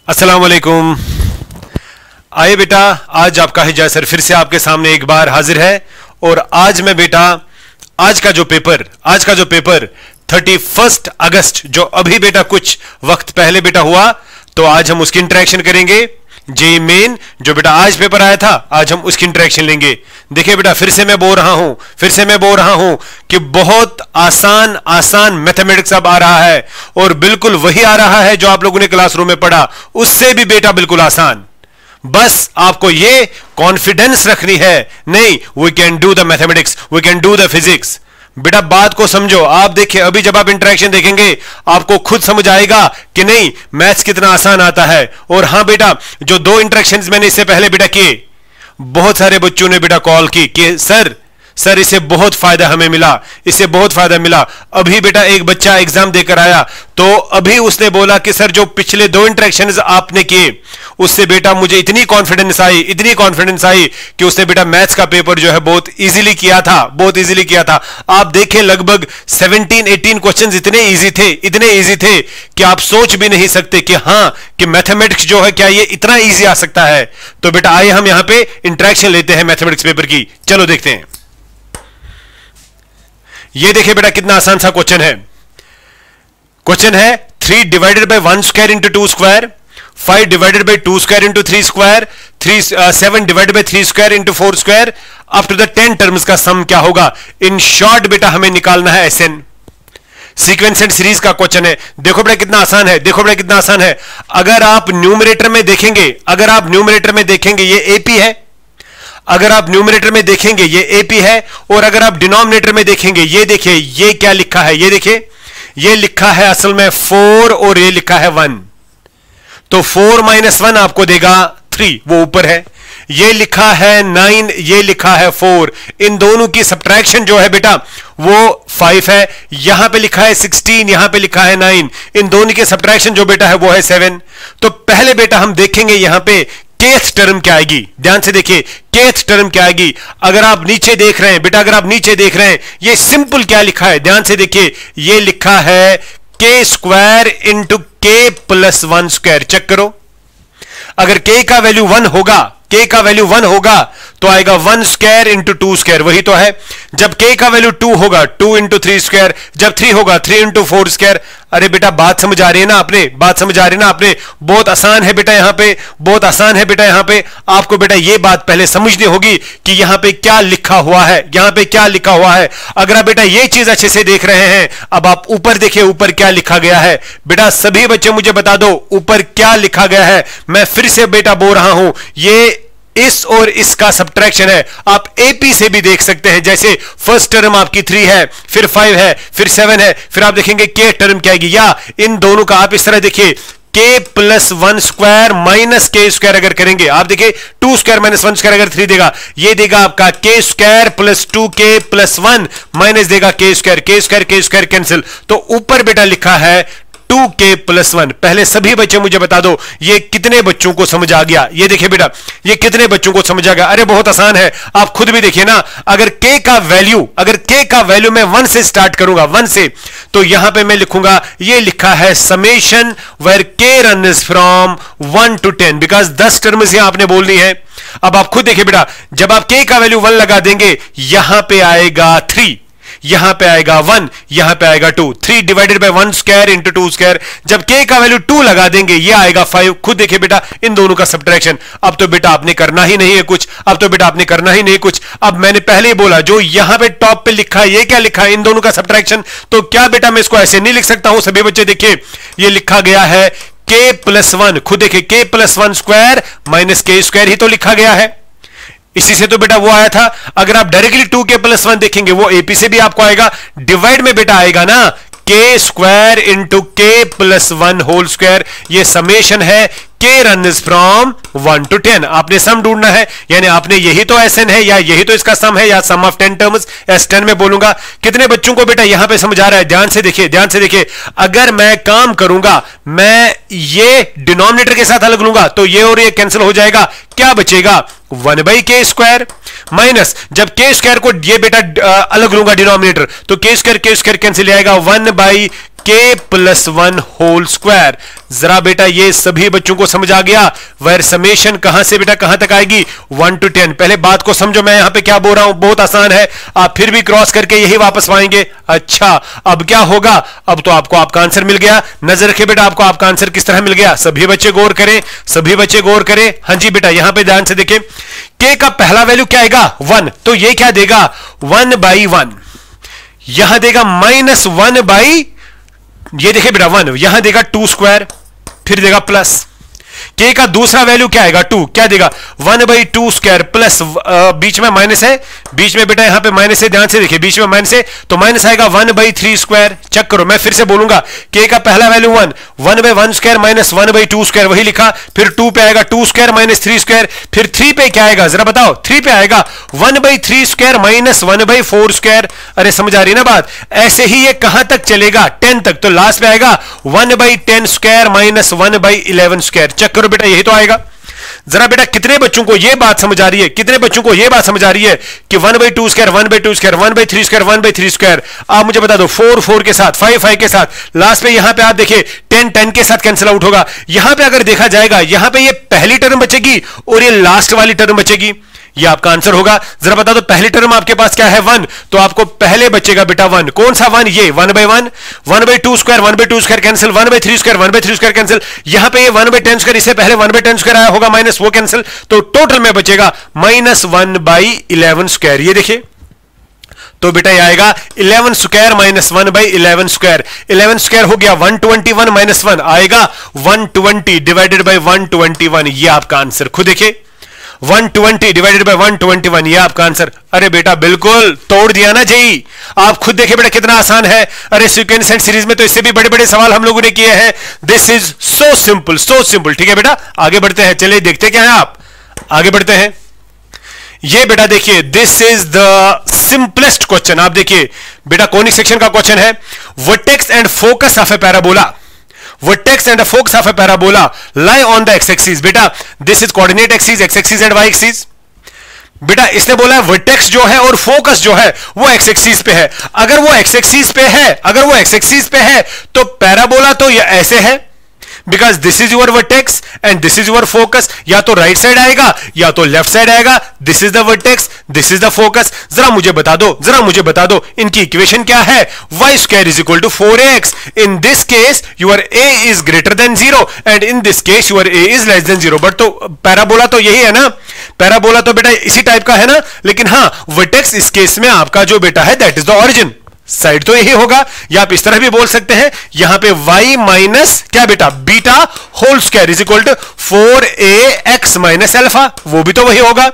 अस्सलाम वालेकुम। आइए बेटा, आज आपका हिजा सर फिर से आपके सामने एक बार हाजिर है। और आज मैं बेटा आज का जो पेपर 31 अगस्त जो अभी बेटा कुछ वक्त पहले बेटा हुआ, तो आज हम उसकी इंटरेक्शन करेंगे। जेई मेन जो बेटा आज पेपर आया था, आज हम उसकी इंटरेक्शन लेंगे। देखिए बेटा, फिर से मैं बोल रहा हूं कि बहुत आसान मैथमेटिक्स अब आ रहा है, और बिल्कुल वही आ रहा है जो आप लोगों ने क्लासरूम में पढ़ा, उससे भी बेटा बिल्कुल आसान। बस आपको ये कॉन्फिडेंस रखनी है, नहीं we can do the mathematics, we can do the physics. बेटा बात को समझो। आप देखिए, अभी जब आप इंटरेक्शन देखेंगे आपको खुद समझ आएगा कि नहीं मैथ्स कितना आसान आता है। और हां बेटा, जो 2 इंटरेक्शंस मैंने इससे पहले बेटा किए, बहुत सारे बच्चों ने बेटा कॉल की कि सर इससे बहुत फायदा हमें मिला, इससे बहुत फायदा मिला। अभी बेटा एक बच्चा एग्जाम देकर आया, तो अभी उसने बोला कि सर जो पिछले 2 इंटरेक्शंस आपने किए, उससे बेटा मुझे इतनी कॉन्फिडेंस आई कि उसने बेटा मैथ्स का पेपर जो है बहुत इजीली किया था। आप देखें, लगभग 17-18 क्वेश्चंस इतने इजी थे कि आप सोच भी नहीं सकते कि हां कि मैथमेटिक्स जो है क्या ये इतना इजी आ सकता है। तो बेटा आइए हम यहां पे इंटरेक्शन लेते हैं मैथमेटिक्स पेपर की। चलो देखते हैं। ये देखिए बेटा कितना आसान सा क्वेश्चन है 3 divided by 1 square into 2 square, 5 divided by 2 square into 3 square, 7 divided by 3 square into 4 square, up to the 10 terms का सम क्या होगा। इन शॉर्ट बेटा हमें निकालना है SN। सीक्वेंस एंड सीरीज का क्वेश्चन है। देखो बेटा कितना आसान है। अगर आप न्यूमरेटर में देखेंगे ये AP है, अगर आप न्यूमरेटर में देखेंगे ये AP है, और अगर आप डिनोमिनेटर में देखेंगे ये देखिए ये क्या लिखा है, ये देखिए ये लिखा है असल में 4 और ये लिखा है 1। तो 4 - 1 आपको देगा 3, वो ऊपर है। ये लिखा है 9, ये लिखा है 4। इन दोनों की सब्ट्रैक्शन जो है बेटा वो 5 है। यहां पे लिखा है 16, यहां पे लिखा है 9। इन दोनों की सब्ट्रैक्शन जो बेटा है वो है 7। तो पहले बेटा हम देखेंगे यहां पे केथ टर्म क्या आएगी। ध्यान से देखिए केथ टर्म क्या आएगी। अगर आप नीचे देख रहे हैं बेटा, ये सिंपल क्या लिखा है, ध्यान से देखिए, ये लिखा है k square into k plus 1 square. Check करो, अगर k का वैल्यू 1 होगा तो आएगा 1 स्क्वायर इंटू 2 स्क्वायर, वही तो है। जब k का वैल्यू 2 होगा 2 इंटू 3 स्क्वायर, जब 3 होगा 3 इंटू 4 स्क्वायर। अरे बेटा बात समझ आ रही है ना आपने, बहुत आसान है बेटा यहां पे। आपको बेटा ये बात पहले समझनी होगी कि यहां पे क्या लिखा हुआ है, अगर आप बेटा ये चीज अच्छे से देख रहे हैं, अब आप ऊपर देखिए ऊपर क्या लिखा गया है। बेटा सभी बच्चे मुझे बता दो ऊपर क्या लिखा गया है। मैं फिर से बेटा बोल रहा हूं, ये इस और इसका सब्ट्रैक्शन है। आप AP से भी देख सकते हैं, जैसे फर्स्ट टर्म आपकी 3 है, फिर 5 है, फिर 7 है, फिर आप देखेंगे K टर्म क्या आएगी, या इन दोनों का आप इस तरह देखिए K plus 1 square minus K square अगर करेंगे, आप देखिए 2 स्क्वायर माइनस 1 स्क्वायर अगर 3 देगा, ये देगा आपका K square plus 2K plus 1 minus देगा K स्क्वायर कैंसिल। तो ऊपर बेटा लिखा है 2K प्लस 1। पहले सभी बच्चे मुझे बता दो ये कितने बच्चों को समझ आ गया। ये देखिए बेटा ये कितने बच्चों को समझ आ गया। अरे बहुत आसान है, आप खुद भी देखिए ना। अगर K का वैल्यू मैं 1 से स्टार्ट करूंगा, 1 से, तो यहां पे मैं लिखूंगा, ये लिखा है summation where K runs from 1 to 10, because 10 terms यहां आपने बोलनी है। अब आप खुद देखिए बेटा, जब आप K का वैल्यू 1 लगा देंगे, यहां पे आएगा 3, यहां पे आएगा 1, यहां पे आएगा 2। 3 divided by 1 square into 2 square. जब K का वैल्यू 2 लगा देंगे, ये आएगा 5। खुद देखिए बेटा इन दोनों का सब्ट्रैक्शन। अब तो बेटा आपने करना ही नहीं है कुछ। अब मैंने पहले ही बोला, जो यहां पे टॉप पे लिखा है, ये क्या लिखा है, इन दोनों का सब्ट्रैक्शन। तो क्या बेटा मैं इसको ऐसे नहीं लिख सकता हूं। सभी बच्चे देखिए, ये लिखा गया है K प्लस 1। खुद देखिए K plus 1 square minus K square ही तो लिखा गया है। इसी से तो बेटा वो आया था। अगर आप डायरेक्टली 2K प्लस 1 देखेंगे, वो AP से भी आपको आएगा। डिवाइड में बेटा आएगा ना K square into K plus 1 whole square. ये समेशन है K रन्स फ्रॉम 1 to 10। आपने सम ढूंढना है, यानी आपने यही तो SN है, या यही तो इसका सम है, या सम ऑफ 10 टर्म्स S10 में बोलूंगा। कितने बच्चों को बेटा यहां पे समझ आ रहा है? ध्यान से देखिए। अगर मैं काम करूंगा, मैं ये डिनोमिनेटर के साथ अलग लूंगा, तो ये और ये कैंसिल हो जाएगा। क्या बचेगा? 1/K स्क्वायर माइनस, जब K स्क्वायर को ये बेटा अलग लूंगा डिनोमिनेटर, तो K स्क्वायर कैंसिल आएगा, 1/K k plus 1 whole square. जरा बेटा ये सभी बच्चों को समझ आ गया? वेयर समेशन कहां से बेटा कहां तक आएगी? 1 to 10। पहले बात को समझो, मैं यहां पे क्या बोल रहा हूं, बहुत आसान है, आप फिर भी क्रॉस करके यही वापस पाएंगे। अच्छा अब क्या होगा? अब तो आपको आपका आंसर मिल गया। नजर रखिए बेटा, आपको आपका आंसर किस तरह मिल गया। सभी बच्चे गौर करें, सभी बच्चे गौर करें। हाँ जी बेटा, यहां पे ध्यान से देखें, k का पहला वैल्यू क्या आएगा? 1। तो ये क्या देगा? 1/1। यहां देगा -1/, ये देखिए बेटा 1, यहां देगा 2 स्क्वायर, फिर देगा प्लस। k का दूसरा वैल्यू क्या आएगा? 2। क्या देगा? 1/2 स्क्वायर प्लस, बीच में माइनस है, बीच में बेटा यहां पे माइनस है, ध्यान से देखिए बीच में माइनस है, तो माइनस आएगा 1/3 स्क्वायर। चेक करो, मैं फिर से बोलूंगा, k का पहला वैल्यू 1, 1/1 स्क्वायर माइनस 1/2 स्क्वायर, वही लिखा। फिर 2 पे आएगा 2 स्क्वायर माइनस 3 स्क्वायर, फिर 3 पे क्या आएगा जरा बताओ? 3 पे आएगा 1/3 स्क्वायर माइनस 1/4 स्क्वायर। अरे समझ आ रही ना बात? ऐसे ही ये कहां तक चलेगा? 10 तक। तो लास्ट पे आएगा 1/10 स्क्वायर माइनस 1/11 स्क्वायर। चेक करो बेटा, यही तो आएगा। जरा बेटा कितने बच्चों को यह बात समझ आ रही है? कितने बच्चों को यह बात समझ आ रही है कि 1/2 स्क्वायर 1/2 स्क्वायर 1/3 स्क्वायर 1/3 स्क्वायर? आप मुझे बता दो, 4 के साथ, 5 के साथ, लास्ट पे यहां पे आप देखिए 10 के साथ कैंसिल आउट होगा। यहां पे अगर देखा जाएगा, यहां पे ये पहली टर्म बचेगी और ये लास्ट वाली टर्म बचेगी। ये आपका आंसर होगा। जरा बता दो, पहली टर्म आपके पास क्या है? 1। तो आपको पहले बचेगा बेटा 1। कौन सा 1? ये 1/1, 1/2 square 1/2 square cancel, 1/3 square 1/3 square cancel, यहां पे ये 1/10 स्क्वायर, इससे पहले 1/10 स्क्वायर आया होगा माइनस, वो कैंसिल। तो टोटल में बचेगा -1/11 स्क्वायर। ये देखिए, तो बेटा ये आएगा 11 स्क्वायर माइनस 1/11 स्क्वायर। 11 स्क्वायर हो गया 121 माइनस 1 आएगा 120 डिवाइडेड बाय 121। ये आपका आंसर। खुद देखिए, 120 डिवाइडेड बाय 121, ये आपका आंसर। अरे बेटा बिल्कुल तोड़ दिया ना जी। आप खुद देखिए बेटा कितना आसान है। अरे सीक्वेंस एंड सीरीज में तो इससे भी बड़े बड़े सवाल हम लोगों ने किए हैं। This is so simple, so simple. ठीक है बेटा, आगे बढ़ते हैं। चलिए देखते क्या है, आप आगे बढ़ते हैं। ये बेटा देखिए, this is the simplest question. आप देखिए बेटा, कॉनिक सेक्शन का क्वेश्चन है। Vertex and focus of A parabola, vertex and a focus of a parabola lie on the x-axis। बेटा this is coordinate axis, x-axis and y-axis। बेटा इसने बोला है वर्टेक्स जो है और फोकस जो है वो एक्स एक्सिस पे है। अगर वो एक्स एक्सिस पे है, अगर वो एक्स एक्सिस पे है तो पैराबोला तो ये ऐसे है, because this is your vertex and this is your focus. या तो राइट साइड आएगा या तो लेफ्ट साइड आएगा। This is the vertex, this is the focus. जरा मुझे बता दो, जरा मुझे बता दो, इनकी इक्वेशन क्या है? y square is equal to 4ax। In this case your a is greater than 0 and in this case your a is less than 0। But तो पैराबोला तो यही है ना, पैराबोला तो बेटा इसी टाइप का है ना। लेकिन हाँ, वर्टेक्स इस केस में आपका जो बेटा है that is the origin, side तो यही होगा। या आप इस तरह भी बोल सकते हैं, यहां पे y माइनस क्या बेटा beta whole square is equal to 4ax minus alpha, वो भी तो वही होगा।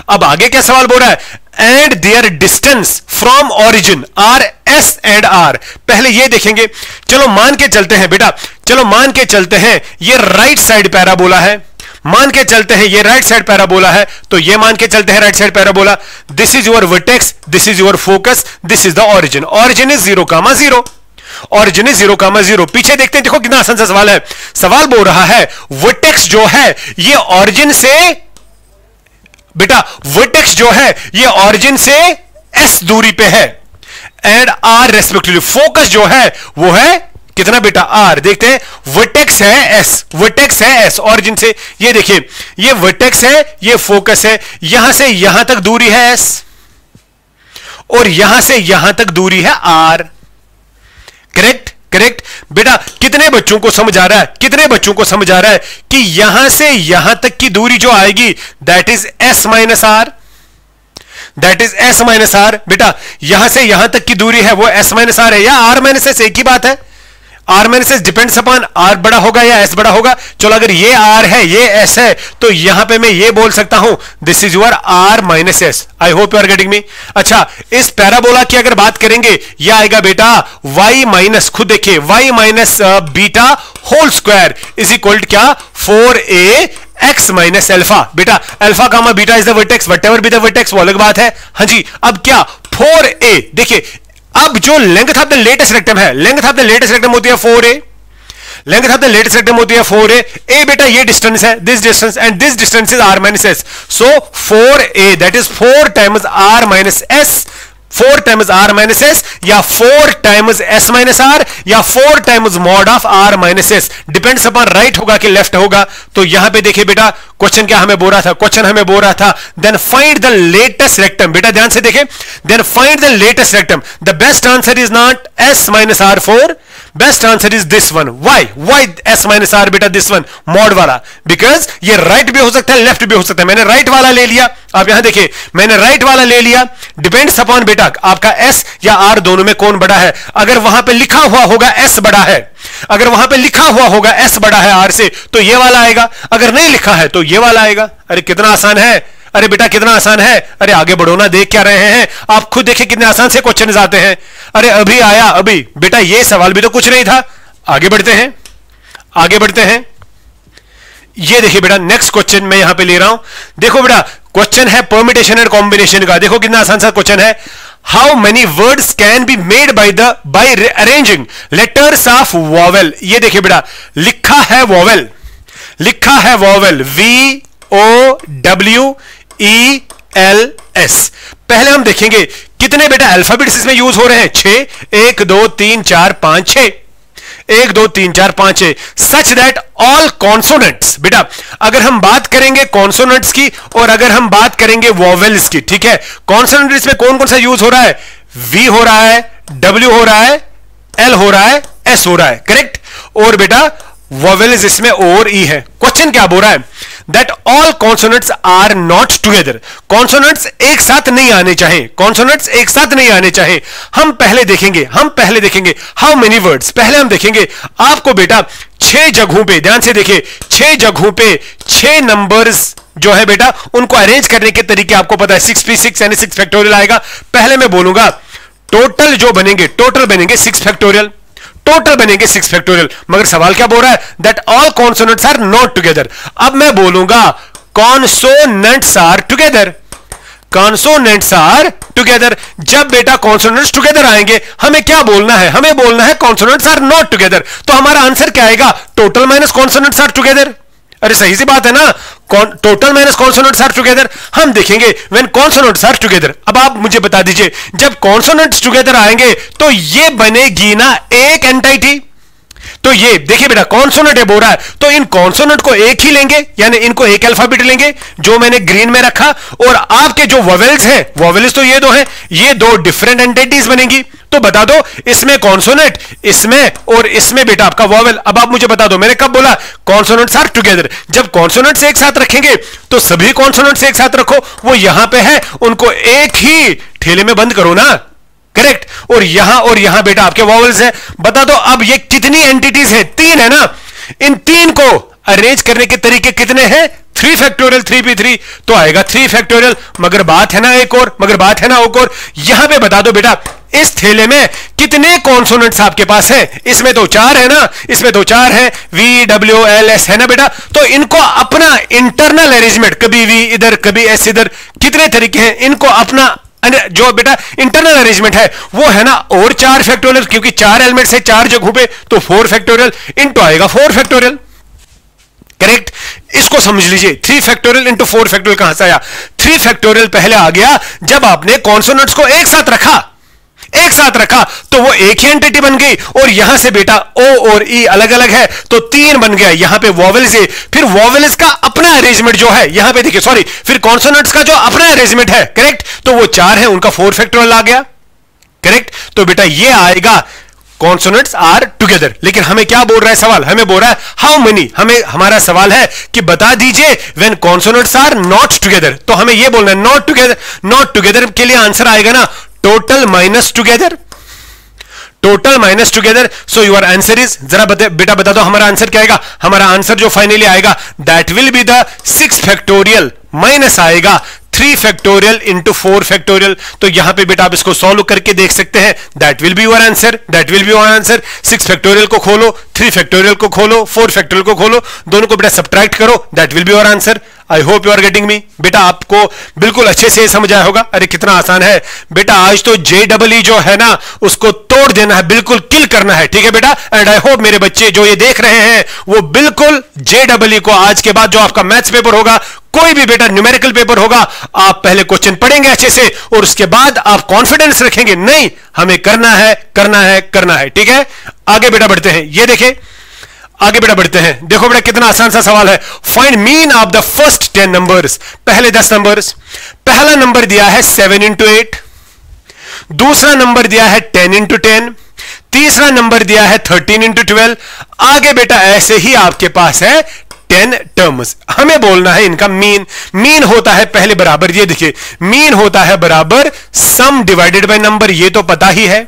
अब आगे क्या सवाल बोल रहा है? And their distance from origin are S and R. पहले ये देखेंगे, चलो मान के चलते हैं बेटा, चलो मान के चलते हैं ये राइट साइड पैराबोला है, मान के चलते हैं ये राइट साइड पैराबोला है, तो ये मान के चलते हैं right side parabola. This is your vertex, this is your focus, this is the origin. Origin is 0,0, origin is 0,0। पीछे देखते हैं, देखो कितना आसान सा सवाल है। सवाल बोल रहा है वर्टेक्स जो है ये ऑरिजिन से बेटा, वर्टेक्स जो है ये ऑरिजिन से s दूरी पे है एंड r रेस्पेक्टिवली। फोकस जो है वो है कितना बेटा? r। देखते हैं, वर्टेक्स है s, वर्टेक्स है s ऑरिजिन से। ये देखिए, ये वर्टेक्स है, ये फोकस है, यहां से यहां तक दूरी है s और यहां से यहां तक दूरी है r। करेक्ट, करेक्ट बेटा। कितने बच्चों को समझ आ रहा है? कितने बच्चों को समझ आ रहा है कि यहां से यहां तक की दूरी जो आएगी that is s minus R, that is s minus R. बेटा यहां से यहां तक की दूरी है वो s माइनस आर है या r माइनस s, एक ही बात है। R minus S depends upon R बड़ा होगा या एस बड़ा होगा। चलो अगर ये आर है ये एस है तो यहां पे मैं ये बोल सकता हूं this is your R minus S. I hope you are getting me. अच्छा, इस पैराबोला की अगर बात करेंगे ये आएगा बेटा y माइनस, खुद देखिए y minus beta whole square is equal to क्या? 4ax minus alpha. बेटा alpha comma beta is the vertex, whatever be the vertex, वो अलग बात है। हाँ जी, अब क्या 4a, देखिए अब जो length of the latus rectum है, length of the latus rectum होती है 4a, length of the latus rectum होती है 4a। a बेटा ये डिस्टेंस है, this distance, and this distance is r minus s। So 4a that is 4 times r minus s 4 times r minus s या 4 times s minus r या 4 times mod of r minus s, depends upon right होगा कि left होगा। तो यहां पे देखिए बेटा क्वेश्चन क्या हमें बोल रहा था, क्वेश्चन हमें बोल रहा था then find the latus rectum. बेटा ध्यान से देखें, then find the latus rectum. The best answer is not s minus r 4, best answer is this one. Why s minus r बेटा, दिस वन मॉड वाला, बिकॉज ये right भी हो सकता है लेफ्ट भी हो सकता है। मैंने राइट वाला ले लिया, आप यहां देखिए मैंने राइट वाला ले लिया, डिपेंड्स अपॉन बेटा आपका s या r दोनों में कौन बड़ा है। अगर वहां पे लिखा हुआ होगा s बड़ा है, अगर वहां पे लिखा हुआ होगा s बड़ा है r से, तो ये वाला आएगा, अगर नहीं लिखा है तो ये वाला आएगा। अरे कितना आसान है, अरे बेटा कितना आसान है। अरे आगे बढ़ो ना, देख क्या रहे हैं आप, खुद देखिए कितने आसान से क्वेश्चन आते हैं। अरे अभी आया, अभी बेटा ये सवाल भी तो कुछ नहीं था। आगे बढ़ते हैं, आगे बढ़ते हैं। ये देखिए बेटा नेक्स्ट क्वेश्चन मैं यहां पे ले रहा हूं। देखो बेटा क्वेश्चन है परम्यूटेशन एंड कॉम्बिनेशन का। देखो कितना आसान सा क्वेश्चन है। How many words can be made by arranging letters of vowel. ये देखिए बेटा लिखा है वॉवेल, लिखा है वॉवेल VOWELS। पहले हम देखेंगे कितने बेटा अल्फाबेट्स इसमें यूज हो रहे हैं। 6, 1 2 3 4 5 6, 1 2 3 4 5 6, सच दैट ऑल कॉन्सोनेंट्स। बेटा अगर हम बात करेंगे कॉन्सोनेंट्स की और अगर हम बात करेंगे वॉवेल्स की, ठीक है, कॉन्सोनेंट इसमें कौन कौन सा यूज हो रहा है, V हो रहा है, W हो रहा है, L हो रहा है, S हो रहा है, करेक्ट। और बेटा वॉवेल्स इसमें और ई है। क्वेश्चन क्या बोल रहा है, that all consonants are not together. Consonants एक साथ नहीं आने चाहिए, कॉन्सोनेंट्स एक साथ नहीं आने चाहिए। हम पहले देखेंगे हाउ मेनी वर्ड्स। पहले हम देखेंगे आपको बेटा 6 जगहों पे, ध्यान से देखिए 6 जगहों पे 6 नंबर्स जो है बेटा उनको अरेंज करने के तरीके आपको पता है। 6p6 यानी 6 फैक्टोरियल आएगा। पहले मैं बोलूंगा टोटल जो बनेंगे, टोटल बनेंगे 6 फैक्टोरियल, टोटल बनेंगे 6 फैक्टोरियल। मगर सवाल क्या बोल रहा है, that all consonants are not together. अब मैं बोलूंगा consonants are together, consonants are together. जब बेटा कॉन्सोनेंट्स टुगेदर आएंगे हमें क्या बोलना है, हमें बोलना है कॉन्सोनेंट्स आर नॉट टुगेदर। तो हमारा आंसर क्या आएगा, total minus consonants are together. अरे सही सी बात है ना, total minus consonants are together. हम देखेंगे व्हेन कॉन्सोनेंट्स आर टुगेदर। अब आप मुझे बता दीजिए जब कॉन्सोनेंट्स टुगेदर आएंगे तो ये बनेगी ना एक एंटिटी। तो ये देखिए बेटा कॉन्सोनेंट है बोल रहा है, तो इन कॉन्सोनेंट को एक ही लेंगे, यानी इनको एक अल्फाबेट लेंगे जो मैंने ग्रीन में रखा। और आपके जो वोवेल्स हैं, वोवेल्स तो ये दो हैं, ये दो डिफरेंट एंटिटीज बनेंगी। तो बता दो इसमें कॉन्सोनेंट, इसमें और इसमें बेटा आपका वोवेल। अब आप मुझे बता दो मैंने कब बोला कॉन्सोनेंट्स आर टुगेदर। जब कॉन्सोनेंट्स एक साथ रखेंगे तो सभी कॉन्सोनेंट्स एक साथ रखो, वो यहां पे है उनको एक ही ठेले में बंद करो ना, करेक्ट। और यहां बेटा आपके वॉवेल्स है। बता दो अब ये कितनी एंटिटीज है, 3 है ना। इन 3 को अरेंज करने के तरीके कितने हैं, 3 फैक्टोरियल 3p3 तो आएगा 3 फैक्टोरियल। मगर बात है ना एक और, यहां पे बता दो बेटा इस थैले में कितने कॉन्सोनेंट्स आपके पास हैं। इसमें तो 4 है ना, इसमें तो 4 है, VWLS है ना बेटा। तो इनको अपना इंटरनल अरेंजमेंट, कभी V इधर कभी S इधर, कितने तरीके हैं, इनको अपना जो बेटा इंटरनल अरेंजमेंट है वो है ना और 4 फैक्टोरियल, क्योंकि 4 एलिमेंट्स है 4 जगहों पे, तो 4 फैक्टोरियल इनटू आएगा 4 फैक्टोरियल, करेक्ट। इसको समझ लीजिए 3 फैक्टोरियल इंटू 4 फैक्टोरियल कहां से आया, 3 फैक्टोरियल पहले आ गया जब आपने कॉन्सोनेंट्स को एक साथ रखा तो वो एक ही एंटिटी बन गई। और यहां से बेटा O और E अलग अलग है तो 3 बन गया। यहां पे वॉवेल्स है, फिर वॉवेल्स का अपना अरेंजमेंट जो है यहां पे देखिए, सॉरी फिर कॉन्सोनेंट्स का जो अपना अरेंजमेंट है, करेक्ट, तो वो 4 है, उनका 4 फैक्टोरियल आ गया, करेक्ट। तो बेटा ये आएगा कॉन्सोनेंट्स आर टुगेदर। लेकिन हमें क्या बोल रहा है सवाल, हमें बोल रहा है हाउ मेनी। हमारा सवाल है कि बता दीजिए when consonants are not together. तो हमें ये बोलना है नॉट टुगेदर। नॉट टुगेदर के लिए आंसर आएगा ना total minus together, total minus together. So your answer is, जरा बेटा बता दो हमारा आंसर क्या आएगा। हमारा आंसर जो फाइनली आएगा that will be the 6 factorial minus आएगा 3 फैक्टोरियल इंटू 4 फैक्टोरियल। तो यहां पे बेटा आप इसको सॉल्व करके देख सकते हैं, that will be your answer, that will be your answer. 6 factorial को खोलो, 3 फैक्टोरियल को खोलो, 4 फैक्टोरियल को खोलो, दोनों को बेटा सब्ट्रैक्ट करो, that will be your answer. I hope you are getting me. बेटा आपको बिल्कुल अच्छे से समझ आया होगा। अरे कितना आसान है बेटा, आज तो JEE जो है ना उसको तोड़ देना है, बिल्कुल किल करना है, ठीक है बेटा। एंड आई होप मेरे बच्चे जो ये देख रहे हैं वो बिल्कुल JEE को आज के बाद जो आपका मैथ्स पेपर होगा कोई भी बेटा न्यूमेरिकल पेपर होगा, आप पहले क्वेश्चन पढ़ेंगे अच्छे से और उसके बाद आप कॉन्फिडेंस रखेंगे, नहीं हमें करना है करना है करना है। ठीक है, आगे बेटा बढ़ते हैं। ये देखें, आगे बेटा बढ़ते हैं। देखो बेटा कितना आसान सा सवाल है। Find mean of the first 10 numbers, पहले 10 नंबर्स। पहला नंबर दिया है 7 इंटू 8, दूसरा नंबर दिया है 10 इंटू 10, तीसरा नंबर दिया है 13 इंटू 12। आगे बेटा ऐसे ही आपके पास है 10 टर्म्स। हमें बोलना है इनका मीन। मीन होता है पहले बराबर, ये देखिए मीन होता है बराबर सम डिवाइडेड बाय नंबर, ये तो पता ही है,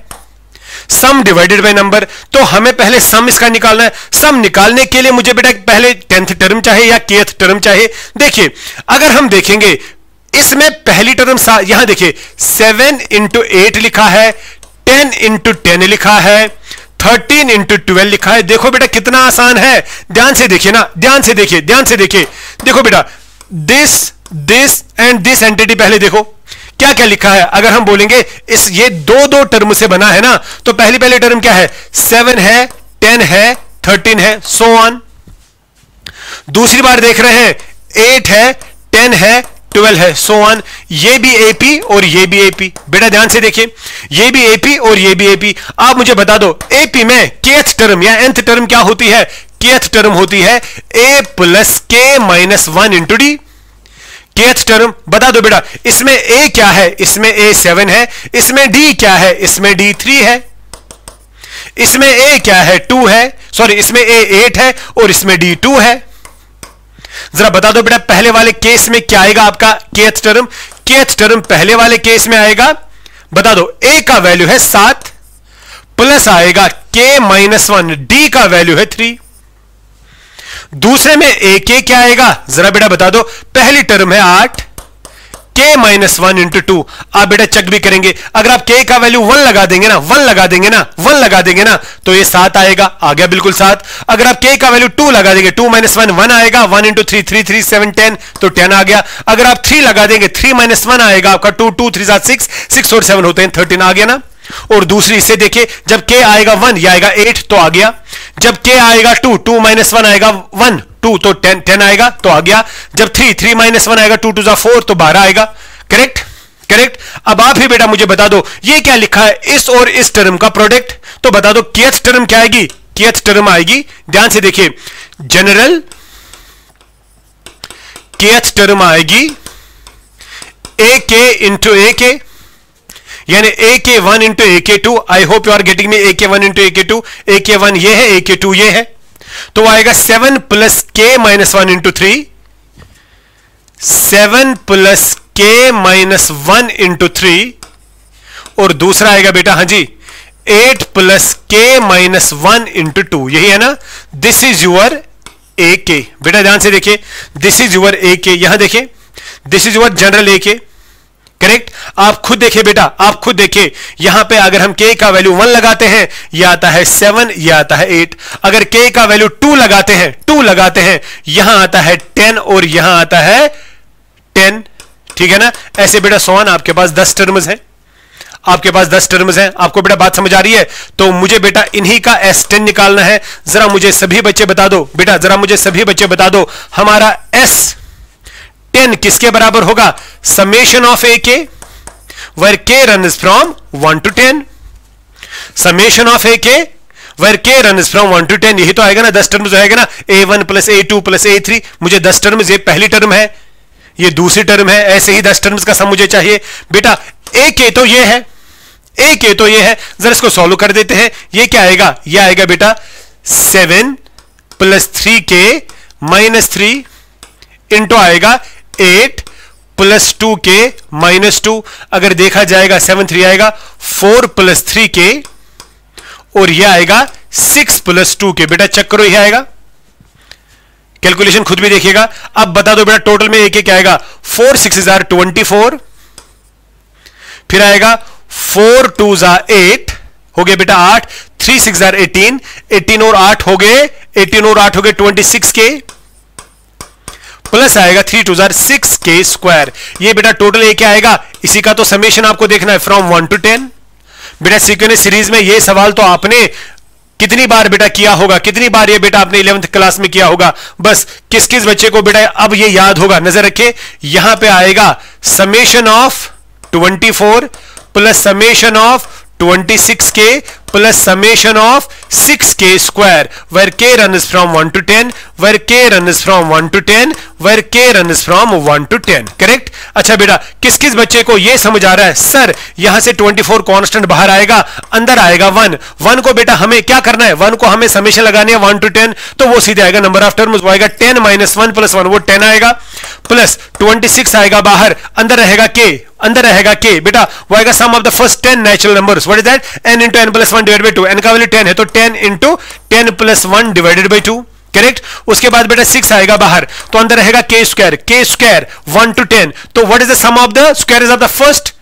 सम डिवाइडेड बाय नंबर। तो हमें पहले सम इसका निकालना है। सम निकालने के लिए मुझे बेटा पहले 10th टर्म चाहिए या kth टर्म चाहिए। देखिए अगर हम देखेंगे इसमें पहली टर्म यहां देखिए 7 इंटू 8 लिखा है, 10 इंटू 10 लिखा है, 13 इंटू 12 लिखा है। देखो बेटा कितना आसान है, ध्यान से देखिए ना, ध्यान से देखिए, ध्यान से देखिए। देखो बेटा दिस एंड दिस एंटिटी पहले देखो क्या क्या लिखा है। अगर हम बोलेंगे इस ये दो टर्म से बना है ना, तो पहली टर्म क्या है, 7 है, 10 है, 13 है, सो ऑन। दूसरी बार देख रहे हैं 8 है, 10 है, 12 है, सो ऑन। ये भी एपी और ये भी एपी। बेटा ध्यान से देखिए, ये भी एपी और ये भी एपी। आप मुझे बता दो एपी में kth टर्म या nth टर्म क्या होती है, kth टर्म होती है a प्लस के minus 1 into D. kth term बता दो बेटा, इसमें a क्या है, इसमें a 7 है, इसमें d क्या है, इसमें d 3 है, इसमें a क्या है 2 है, सॉरी इसमें a 8 है और इसमें d 2 है। जरा बता दो बेटा पहले वाले केस में क्या आएगा आपका kth टर्म। kth टर्म पहले वाले केस में आएगा, बता दो a का वैल्यू है 7 प्लस आएगा k माइनस 1, d का वैल्यू है 3। दूसरे में a k क्या आएगा, जरा बेटा बता दो, पहली टर्म है 8 k माइनस 1 इंटू 2। आप बेटा चेक भी करेंगे, अगर आप k का वैल्यू 1 लगा देंगे ना, 1 लगा देंगे ना, 1 लगा देंगे ना, तो ये 7 आएगा, आ गया बिल्कुल 7। अगर आप k का वैल्यू 2 लगा देंगे, 2 माइनस 1 1 आएगा, 1 इंटू 3 3 3 7 10, तो 10 आ गया। अगर आप 3 लगा देंगे, 3 माइनस 1 आएगा आपका 2 2 3 7 6 और 7 होते हैं 13, आ गया ना। और दूसरी इससे देखिए, जब k आएगा 1 ये आएगा 8 तो आ गया, जब k आएगा 2 2 माइनस 1 आएगा 1 2 तो 10 आएगा तो आ गया, जब 3 माइनस 1 आएगा 2 2 4 तो 12 आएगा। Correct correct. अब आप ही बेटा मुझे बता दो ये क्या लिखा है, इस और इस टर्म का प्रोडक्ट। तो बता दो kth टर्म क्या आएगी, kth टर्म आएगी, ध्यान से देखिए, जनरल kth टर्म आएगी ak इंटू ak, यानी ak1 into ak2। I hope you are getting me, ak1 into ak2, ak1 ये है, ak2 ये है, तो आएगा 7 plus k minus 1 into 3, 7 plus k minus 1 into 3, और दूसरा आएगा बेटा हाँ जी 8 प्लस k माइनस 1 इंटू 2, यही है ना। This is your ak। बेटा ध्यान से देखिए, दिस इज यूअर ak, यहां देखिए this is your general ak। Correct, आप खुद देखिए बेटा, आप खुद देखिए, यहां पे अगर हम k का वैल्यू 1 लगाते हैं यह आता है 7, यह आता है 8। अगर k का वैल्यू 2 लगाते हैं यहां आता है 10 और यहां आता है 10। ठीक है ना, ऐसे बेटा सोन आपके पास 10 टर्म्स हैं, आपके पास 10 टर्म्स हैं। आपको बेटा बात समझ आ रही है, तो मुझे बेटा इन्हीं का S10 निकालना है। जरा मुझे सभी बच्चे बता दो बेटा, जरा मुझे सभी बच्चे बता दो हमारा S10 किसके बराबर होगा, summation of ak where k runs from 1 to 10, summation of ak where k runs from 1 to 10, यही तो आएगा ना, 10 टर्म्स आएगा ना, a1 plus a2 plus a3। मुझे 10 टर्म्स, ये पहली टर्म है, ये दूसरी टर्म है, ऐसे ही 10 टर्म्स का सम मुझे चाहिए। बेटा ak तो ये है, ak तो ये है, जरा इसको सॉल्व कर देते हैं। ये क्या आएगा, ये आएगा बेटा 7 प्लस 3k माइनस 3 इंटू आएगा 8 प्लस 2k माइनस 2। अगर देखा जाएगा 7 3 आएगा 4 प्लस 3k और ये आएगा 6 प्लस 2k। बेटा चेक करो, ये आएगा, कैलकुलेशन खुद भी देखिएगा। अब बता दो बेटा टोटल में एक क्या आएगा, 4 6 are 24, फिर आएगा 4 2 8 हो गए बेटा 8, 3 6 are 18, 18 और 8 हो गए, 18 और 8 हो गए 26k, प्लस आएगा 3 2 6k स्क्वायर। ये बेटा टोटल एक क्या आएगा, इसी का तो समेशन आपको देखना है फ्रॉम 1 to 10। बेटा सीक्वेंस सीरीज में ये सवाल तो आपने कितनी बार बेटा किया होगा, कितनी बार ये बेटा आपने 11th क्लास में किया होगा। बस किस किस बच्चे को बेटा अब ये याद होगा, नजर रखिए, यहां पे आएगा summation of 24 plus summation of 26k plus summation of 6k square where k runs from 1 to 10, where k runs from 1 to 10, where k runs from 1 to 10। Correct. अच्छा बेटा किस किस बच्चे को ये समझ आ रहा है, सर यहां से 24 कांस्टेंट बाहर आएगा, अंदर आएगा 1, 1 को बेटा हमें क्या करना है, 1 को हमें समेशन लगानी है 1 to 10, तो वो सीधे आएगा नंबर ऑफ टर्म्स, वो आएगा 10 minus 1 plus 1, वो 10 आएगा, प्लस 26 आएगा बाहर, अंदर रहेगा k, अंदर रहेगा k बेटा, वो आएगा sum of the first 10 natural numbers, what is that, n into n plus 1 divided by 2, n का वैल्यू 10 है तो 10 into 10 plus 1 divided by 2। Correct. उसके बाद बेटा 6 आएगा बाहर, तो अंदर रहेगा k स्क्वायर 1 to 10, तो what is the sum of the squares of the first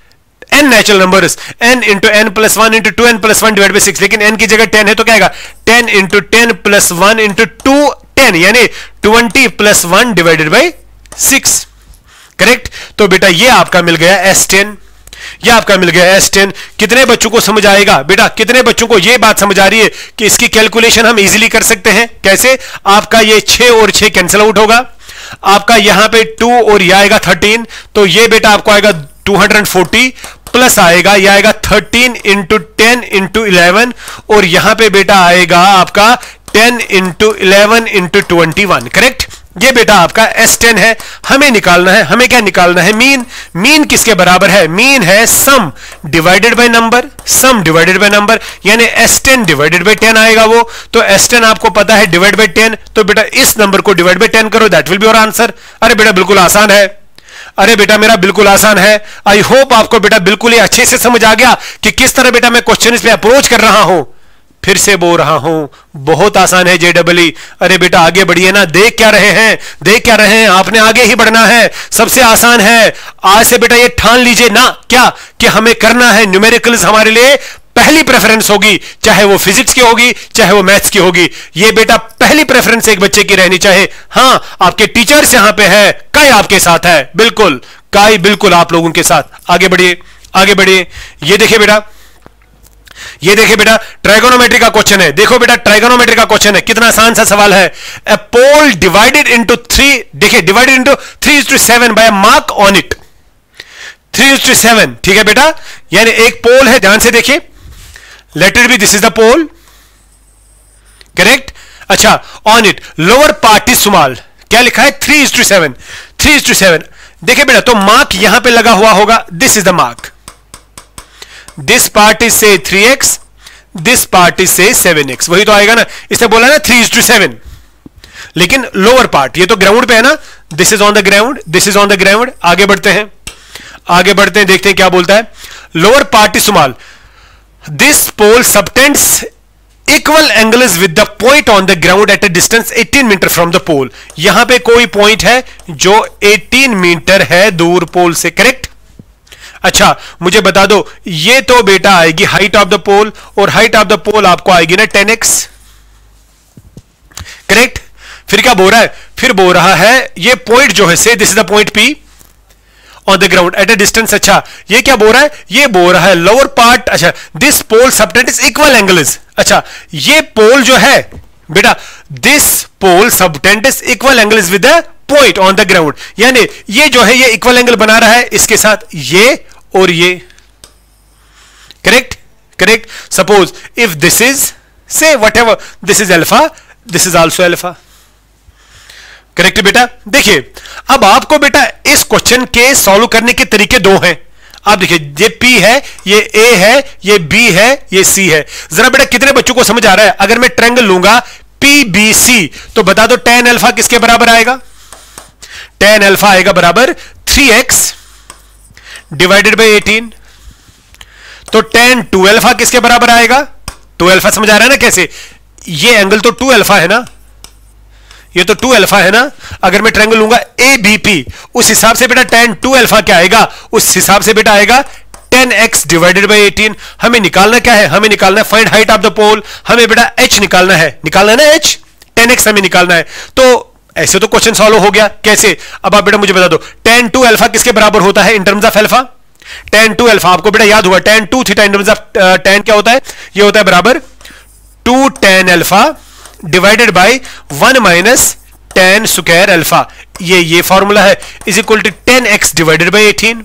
n natural numbers, n into n plus 1 into 2n plus 1 divided by 6, लेकिन n की जगह 10 है तो क्या आएगा 10 into 10 plus 1 into 2 10, यानी 20 plus 1 divided by 6। करेक्ट। तो बेटा ये आपका मिल गया S10, ये आपका मिल गया S10। कितने बच्चों को समझ आएगा बेटा, कितने बच्चों को ये बात समझ आ रही है कि इसकी कैलकुलेशन हम इजीली कर सकते हैं, कैसे, आपका ये 6 और 6 कैंसिल आउट होगा, आपका यहां पे 2 और ये आएगा 13, तो ये बेटा आपको आएगा 240 प्लस आएगा, ये आएगा 13 इंटू 10 इंटू 11, और यहां पे बेटा आएगा आपका 10 इंटू 11 इंटू 21। करेक्ट। ये बेटा आपका S10 है, हमें निकालना है, हमें क्या निकालना है, मीन। मीन किसके बराबर है, मीन है सम divided by number, some divided by number, यानी S10 डिवाइडेड बाय 10 आएगा वो, तो S10 आपको पता है डिवाइड बाय 10, तो बेटा इस नंबर को डिवाइड बाय 10 करो, that will be your answer. अरे बेटा बिल्कुल आसान है, अरे बेटा मेरा बिल्कुल आसान है। आई होप आपको बेटा बिल्कुल ही अच्छे से समझ आ गया कि किस तरह बेटा मैं क्वेश्चन इस पे अप्रोच कर रहा हूं। फिर से बोल रहा हूं, बहुत आसान है JEE। अरे बेटा आगे बढ़िए ना, देख क्या रहे हैं, देख क्या रहे हैं, आपने आगे ही बढ़ना है, सबसे आसान है। आज से बेटा ये ठान लीजिए ना क्या कि हमें करना है, न्यूमेरिकल्स हमारे लिए पहली प्रेफरेंस होगी, चाहे वो फिजिक्स की होगी चाहे वो मैथ्स की होगी, ये बेटा पहली प्रेफरेंस एक बच्चे की रहनी चाहिए। हाँ आपके टीचर्स यहां पे है, काय आपके साथ है, बिल्कुल काय बिल्कुल आप लोगों के साथ। आगे बढ़िए, आगे बढ़िए। ये देखिए बेटा, ये देखिए बेटा ट्राइगोनोमेट्री का क्वेश्चन है, देखो बेटा ट्राइगोनोमेट्री का क्वेश्चन है, कितना आसान सा सवाल है। ए पोल डिवाइडेड इनटू 3, देखिए divided into 3:7 by a mark on it, 3:7, ठीक है बेटा, यानी एक पोल है, ध्यान से देखिए, let it be this is the pole, correct. अच्छा on it lower part is small, क्या लिखा है 3:7, 3:7। देखिए बेटा तो मार्क यहां पे लगा हुआ होगा, this is the mark, this part is से 3x, दिस पार्ट इज से 7x, वही तो आएगा ना, इसने बोला ना 3:7, लेकिन लोअर पार्ट, ये तो ग्राउंड पे है ना, this is on the ground, this is on the ground. आगे बढ़ते हैं, आगे बढ़ते हैं, देखते हैं क्या बोलता है। Lower part is small, this pole subtends equal angles with the point on the ground at a distance 18 metre from the pole. यहां पे कोई पॉइंट है जो 18 मीटर है दूर पोल से, करेक्ट। अच्छा मुझे बता दो, ये तो बेटा आएगी हाइट ऑफ द पोल, और हाइट ऑफ द पोल आपको आएगी ना 10x, करेक्ट। फिर क्या बोल रहा है, फिर बोल रहा है ये पॉइंट जो है से this is the point P on the ground at a distance. अच्छा ये क्या बोल रहा है, ये बोल रहा है लोअर पार्ट, अच्छा this pole subtends equal angles. अच्छा ये पोल जो है बेटा, this pole subtends equal angles with the point on the ground, यानी ये जो है ये इक्वल एंगल बना रहा है इसके साथ ये और ये, correct, correct. Suppose if this is say whatever, this is alpha, this is also alpha, correct बेटा। देखिए अब आपको बेटा इस क्वेश्चन के सॉल्व करने के तरीके दो हैं। आप देखिए ये P है, ये A है, ये B है, ये C है। जरा बेटा कितने बच्चों को समझ आ रहा है, अगर मैं ट्रायंगल लूंगा PBC तो बता दो tan अल्फा किसके बराबर आएगा, tan अल्फा आएगा बराबर 3x डिवाइडेड बाय 18, तो tan 2 अल्फा किसके बराबर आएगा, 2 अल्फा। समझ आ रहा है ना कैसे, ये एंगल तो 2 अल्फा है ना, ये तो 2 अल्फा है ना। अगर मैं ट्रायंगल लूंगा ABP, उस हिसाब से बेटा tan 2 अल्फा क्या आएगा, उस हिसाब से बेटा आएगा 10x डिवाइडेड बाय 18। हमें निकालना क्या है, हमें निकालना है फाइंड हाइट ऑफ द पोल, हमें बेटा h निकालना है, निकालना है ना h, 10x हमें निकालना है। तो ऐसे तो क्वेश्चन सॉल्व हो गया, कैसे, अब आप बेटा मुझे बता दो tan 2 अल्फा किसके बराबर होता है in terms of alpha, tan 2 alpha आपको बेटा याद हुआ tan 2 theta in terms of tan क्या होता है, ये होता है बराबर 2 tan alpha divided by 1 minus tan square alpha, ये फॉर्मूला है, is equal to 10x divided by 18।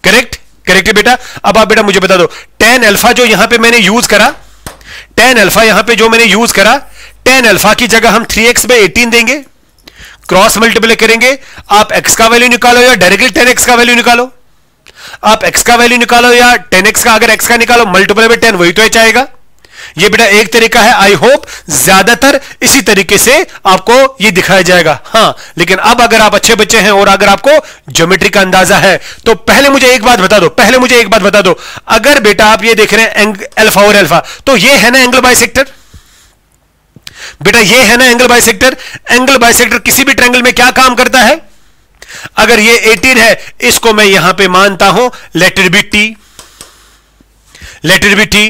Correct, correct है बेटा। अब आप बेटा मुझे बता दो, tan अल्फा जो यहां पे मैंने यूज करा, tan अल्फा यहां पे जो मैंने यूज करा, tan अल्फा की जगह हम 3x बाई 18 देंगे, क्रॉस मल्टीप्लाई करेंगे, आप x का वैल्यू निकालो या डायरेक्टली 10x का वैल्यू निकालो, आप x का वैल्यू निकालो या 10x का, अगर x का निकालो मल्टीप्लाई बाई 10 वही तो h आएगा। ये बेटा एक तरीका है, आई होप ज्यादातर इसी तरीके से आपको ये दिखाया जाएगा। हाँ, लेकिन अब अगर आप अच्छे बच्चे हैं और अगर आपको ज्योमेट्री का अंदाजा है तो पहले मुझे एक बात बता दो, अगर बेटा आप ये देख रहे हैं अल्फा और अल्फा, तो ये है ना एंगल बाइसेक्टर, बेटा ये है ना एंगल बाइसेक्टर। एंगल बाइसेक्टर किसी भी ट्रायंगल में क्या काम करता है? अगर ये 18 है, इसको मैं यहां पे मानता हूं late it B T,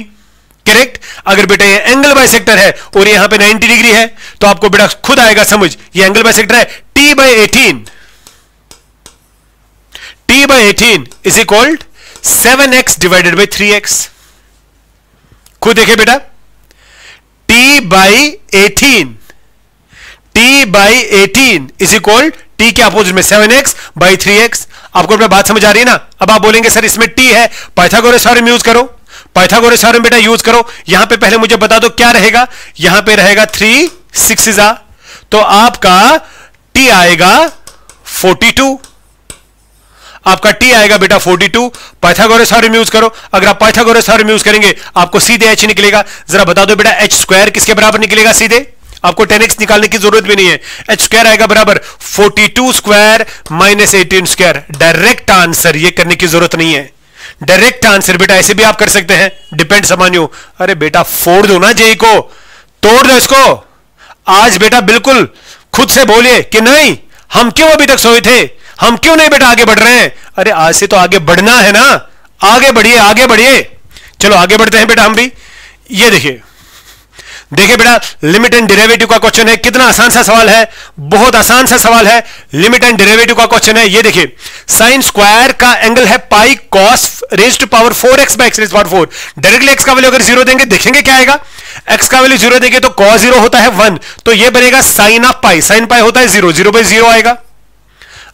correct. अगर बेटा ये एंगल बाइसेक्टर है और यहां पे 90 डिग्री है, तो आपको बेटा खुद आएगा समझ, ये एंगल बाइसेक्टर है, t by 18 is equal 7x divided by 3x। खुद देखे बेटा, t by 18 is equal t के अपोजिट में 7x बाई 3x। आपको अपना बात समझ आ रही है ना? अब आप बोलेंगे सर इसमें t है, पाइथागोरस थ्योरम यूज करो, पाइथागोरस थ्योरम बेटा यूज करो। यहां पे पहले मुझे बता दो क्या रहेगा, यहां पे रहेगा 3 6 तो आपका t आएगा 42, आपका t आएगा बेटा 42। पाइथागोरस थ्योरम यूज करो, अगर आप पाइथागोरस थ्योरम यूज करेंगे आपको सीधे h निकलेगा। जरा बता दो बेटा h स्क्वायर किसके बराबर निकलेगा? सीधे आपको 10x निकालने की जरूरत भी नहीं है, h स्क्वायर आएगा बराबर 42 square minus 18 square. Direct answer, ये करने की जरूरत नहीं है, डायरेक्ट आंसर बेटा ऐसे भी आप कर सकते हैं, डिपेंड्स अपॉन यू। अरे बेटा फोड़ दो ना जेई को, तोड़ दो इसको। आज बेटा बिल्कुल खुद से बोलिए कि नहीं, हम क्यों अभी तक सोए थे, हम क्यों नहीं बेटा आगे बढ़ रहे हैं? अरे आज से तो आगे बढ़ना है ना, आगे बढ़िए, आगे बढ़िए। चलो आगे बढ़ते हैं बेटा हम भी। ये देखिए बेटा, लिमिट एंड डेरिवेटिव का क्वेश्चन है। कितना आसान सा सवाल है, बहुत आसान सा सवाल है, लिमिट एंड डेरिवेटिव का क्वेश्चन है। ये देखिए, साइन स्क्वायर का एंगल है pi cos raise to power 4x by x raise power 4। Directly x का वैल्यू अगर 0 देंगे, देखेंगे क्या आएगा, एक्स का वैल्यू 0 देंगे तो कॉस 0 होता है 1, तो ये बनेगा sine of pi, sine pi होता है 0, 0 बाई 0 आएगा।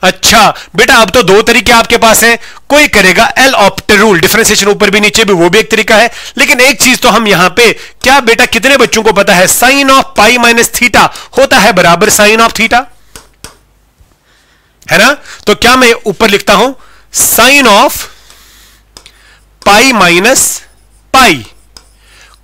अच्छा बेटा, अब तो दो तरीके आपके पास हैं, कोई करेगा एल ऑप्टर रूल, डिफरेंशिएशन ऊपर भी नीचे भी, वो भी एक तरीका है। लेकिन एक चीज तो हम यहां पे, क्या बेटा कितने बच्चों को पता है, sine of pi minus theta होता है बराबर साइन ऑफ थीटा, है ना? तो क्या मैं ऊपर लिखता हूं sine of pi minus pi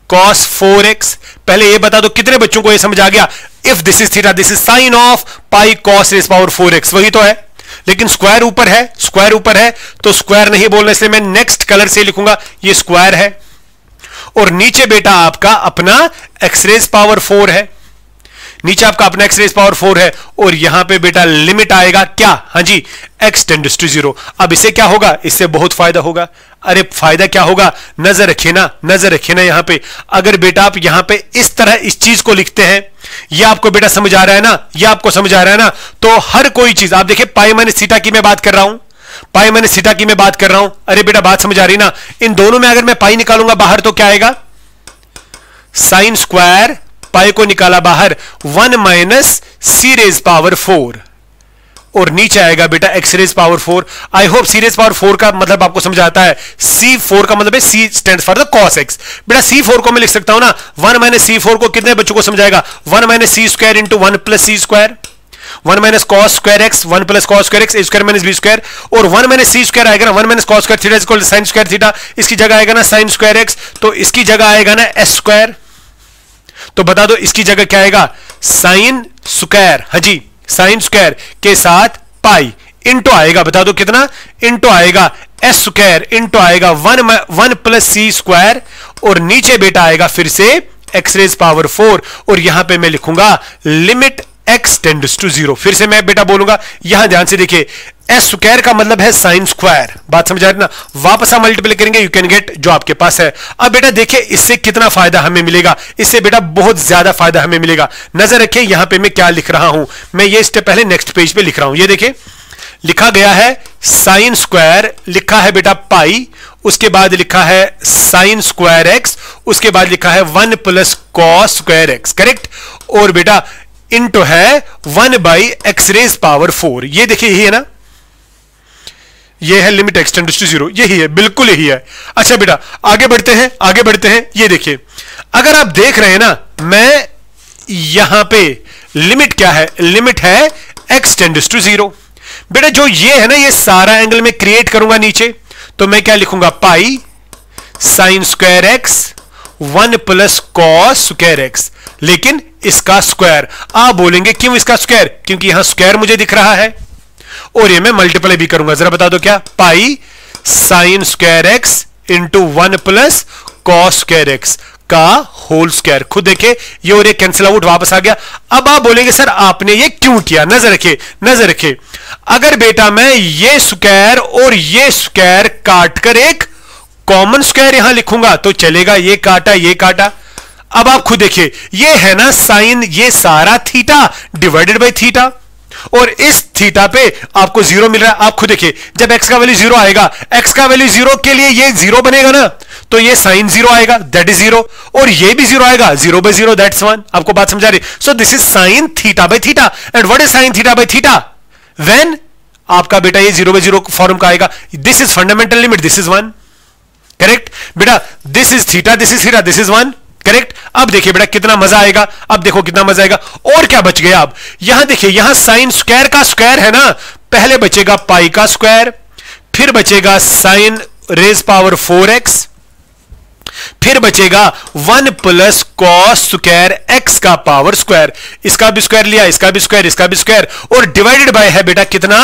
cos 4x। पहले ये बता दो कितने बच्चों को ये समझ आ गया, if this is theta this is sine of pi cos raise power 4x, वही तो है। लेकिन स्क्वायर ऊपर है, स्क्वायर ऊपर है तो स्क्वायर नहीं बोलने से मैं नेक्स्ट कलर से लिखूंगा, ये स्क्वायर है, और नीचे बेटा आपका अपना एक्स रेज पावर 4 है, नीचे आपका अपना एक्स रेज पावर 4 है, और यहां पे बेटा लिमिट आएगा क्या, हाँ जी, x टेंड्स टू 0। अब इससे क्या होगा, इससे बहुत फायदा होगा। अरे फायदा क्या होगा, नजर रखिए ना, नजर रखिए ना यहां पे। अगर बेटा आप यहां पे इस तरह इस चीज को लिखते हैं, यह आपको बेटा समझ आ रहा है ना, यह आपको समझ आ रहा है ना, तो हर कोई चीज आप देखिए, पाई माइनस थीटा की मैं बात कर रहा हूं, पाई माइनस थीटा की मैं बात कर रहा हूं। अरे बेटा बात समझ आ रही ना, इन दोनों में अगर मैं पाई निकालूंगा बाहर तो क्या आएगा, साइन स्क्वायर, पाई को निकाला बाहर 1 माइनस सी रेज पावर 4, और नीचे आएगा बेटा x raise power 4। I hope C raise power 4 का मतलब आपको समझ आता है, C4 का मतलब है C stands for the cos x। बेटा C4 को मैं लिख सकता हूं ना, 1 माइनस C4 को कितने बच्चों को समझाएगा, 1 minus c square into 1 plus c square, 1 minus cos square x, 1 plus cos square x, a square minus b square, और 1 माइनस सी स्क्वायर आएगा ना, 1 minus cos square theta equal to sine square theta, इसकी जगह आएगा ना sine square x, तो इसकी जगह आएगा ना एस स्क्वायर। तो बता दो इसकी जगह क्या आएगा, साइन स्क्वायर, हाँ जी साइन स्क्वायर के साथ पाई, इंटू आएगा, बता दो कितना, इंटू आएगा एस स्क्वायर, इंटू आएगा 1 प्लस सी स्क्वायर, और नीचे बेटा आएगा फिर से एक्स रेज पावर 4, और यहां पे मैं लिखूंगा लिमिट x टेंड्स टू 0। फिर से मैं बेटा बोलूंगा, यहां ध्यान से देखिए, एस स्क्वायर का मतलब है साइन स्क्वायर, बात समझ आ रही ना, वापस हम मल्टीप्लाई करेंगे, यू कैन गेट जो आपके पास है। अब बेटा देखिए इससे कितना फायदा हमें मिलेगा, इससे बेटा बहुत ज्यादा फायदा हमें मिलेगा। नजर रखिए यहां पे मैं क्या लिख रहा हूं, मैं ये स्टेप पहले नेक्स्ट पेज पे लिख रहा हूं। ये देखिए लिखा गया है साइन स्क्वायर, लिखा है बेटा पाई, उसके बाद लिखा है साइन स्क्वायर एक्स, उसके बाद लिखा है 1 plus cos square x, correct. और बेटा इनटू है 1 बाई एक्स रेज पावर 4, ये देखिए यही है ना, ये है लिमिट एक्स टेंड्स टू 0, यही है, बिल्कुल यही है। अच्छा बेटा आगे बढ़ते हैं, आगे बढ़ते हैं। ये देखिए अगर आप देख रहे हैं ना, मैं यहां पे लिमिट क्या है, लिमिट है एक्स टेंड्स टू 0। बेटा जो ये है ना, ये सारा एंगल में क्रिएट करूंगा नीचे, तो मैं क्या लिखूंगा, pi sine square x 1 plus cos square x, लेकिन इसका स्क्वायर। आप बोलेंगे क्यों इसका स्क्वायर, क्योंकि यहां स्क्वायर मुझे दिख रहा है और ये मैं मल्टीप्लाई भी करूंगा। जरा बता दो क्या, pi sine square x into 1 plus cos square x का होल स्क्वायर। खुद देखे ये और ये कैंसिल आउट वापस आ गया। अब आप बोलेंगे सर आपने ये क्यों किया, नजर रखे, नजर रखे। अगर बेटा मैं ये स्क्वायर और ये स्क्वायर काट कर एक कॉमन स्क्वायर यहां लिखूंगा तो चलेगा, ये काटा ये काटा। अब आप खुद देखिए ये है ना साइन, ये सारा थीटा डिवाइडेड बाय थीटा, और इस थीटा पे आपको 0 मिल रहा है। आप खुद देखिए जब x का वैल्यू 0 आएगा, x का वैल्यू 0 के लिए ये 0 बनेगा ना, तो ये साइन 0 आएगा, दैट इज 0, और ये भी 0 आएगा, 0 बाय 0 दैट्स 1। आपको बात समझा रही। So this is sine theta by theta. And what is sine theta by theta, when आपका बेटा ये 0 बाय 0 फॉर्म का आएगा। This is fundamental limit, this is 1, correct बेटा। This is theta, this is theta, this is 1, correct. अब देखिए बेटा कितना मजा आएगा, अब देखो कितना मजा आएगा। और क्या बच गया, अब यहां देखिए, यहां साइन स्क्वायर का स्क्वायर है ना, पहले बचेगा पाई का स्क्वायर, फिर बचेगा साइन रेज पावर 4x, फिर बचेगा 1 प्लस कॉस स्क्वायर एक्स का पावर स्क्वायर। इसका भी स्क्वायर लिया, इसका भी स्क्वायर, इसका भी स्क्वायर, और डिवाइडेड बाय है बेटा कितना,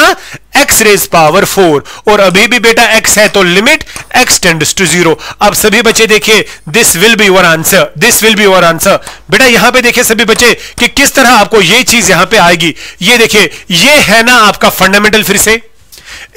एक्स रेज पावर 4। और अभी भी बेटा x है तो लिमिट x टेंड्स टू 0। अब सभी बच्चे देखिए, this will be your answer, this will be your answer. बेटा यहां पे देखिए सभी बच्चे कि किस तरह आपको ये चीज यहां पे आएगी। ये देखिए ये है ना आपका फंडामेंटल, फिर से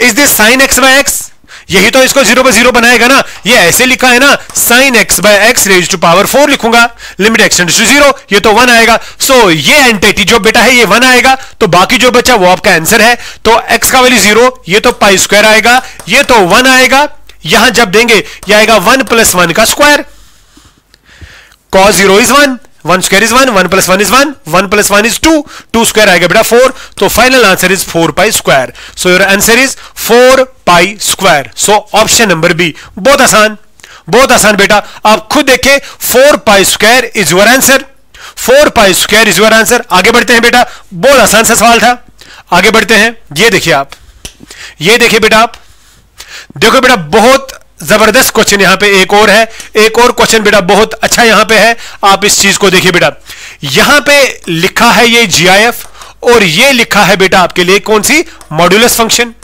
is this sine x by x, यही तो इसको 0 बाय 0 बनाएगा ना। ये ऐसे लिखा है ना, sine x by x raise to power 4 लिखूंगा, लिमिट एक्स टेंड्स टू 0, ये तो 1 आएगा। सो ये एंटिटी जो बेटा है ये 1 आएगा, तो बाकी जो बचा वो आपका आंसर है। तो x का वैल्यू 0, ये तो पाई स्क्वायर आएगा, ये तो 1 आएगा। यहां जब देंगे ये आएगा 1 प्लस 1 का square, cos 0 is 1, 1 square is 1, 1 plus 1 is 1, 1 plus 1 is 2, 2 square आएगा बेटा 4। तो final answer is 4 pi square. So your answer is 4 pi square. So option number B, बहुत आसान, बहुत आसान बेटा। आप खुद देखें, 4 pi square is your answer, 4 pi square is your answer. आगे बढ़ते हैं बेटा, बहुत आसान सा सवाल था, आगे बढ़ते हैं। ये देखिए आप, ये देखिए बेटा, आप देखो बेटा बहुत जबरदस्त क्वेश्चन यहां पे एक और है, एक और क्वेश्चन बेटा बहुत अच्छा यहां पे है। आप इस चीज को देखिए बेटा, यहां पे लिखा है ये GIF, और ये लिखा है बेटा आपके लिए कौन सी, modulus function.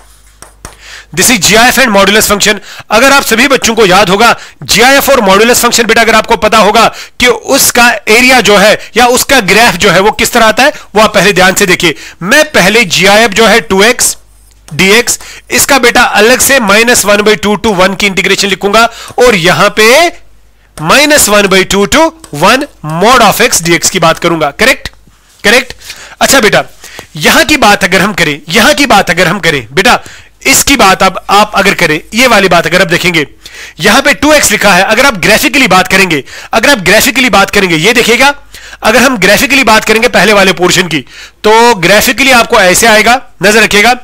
This is GIF and modulus function. अगर आप सभी बच्चों को याद होगा GIF और मॉड्यूलस फंक्शन बेटा, अगर आपको पता होगा कि उसका एरिया जो है या उसका ग्राफ जो है वो किस तरह आता है, वो आप पहले ध्यान से देखिए। मैं पहले GIF जो है 2x dx, इसका बेटा अलग से -1/2 to 1 की इंटीग्रेशन लिखूंगा, और यहां पे -1/2 to 1 mod of x dx की बात करूंगा, करेक्ट, करेक्ट। अच्छा बेटा यहां की बात अगर हम करें, यहां की बात अगर हम करें बेटा, इसकी बात अब आप अगर करें, ये वाली बात अगर आप देखेंगे, यहां पे 2x लिखा है। अगर आप ग्राफिकली बात करेंगे, अगर आप ग्राफिकली बात करेंगे, ये देखिएगा, अगर हम ग्राफिकली बात करेंगे पहले वाले पोर्शन की, तो ग्राफिकली आपको ऐसे आएगा, नजर रखिएगा।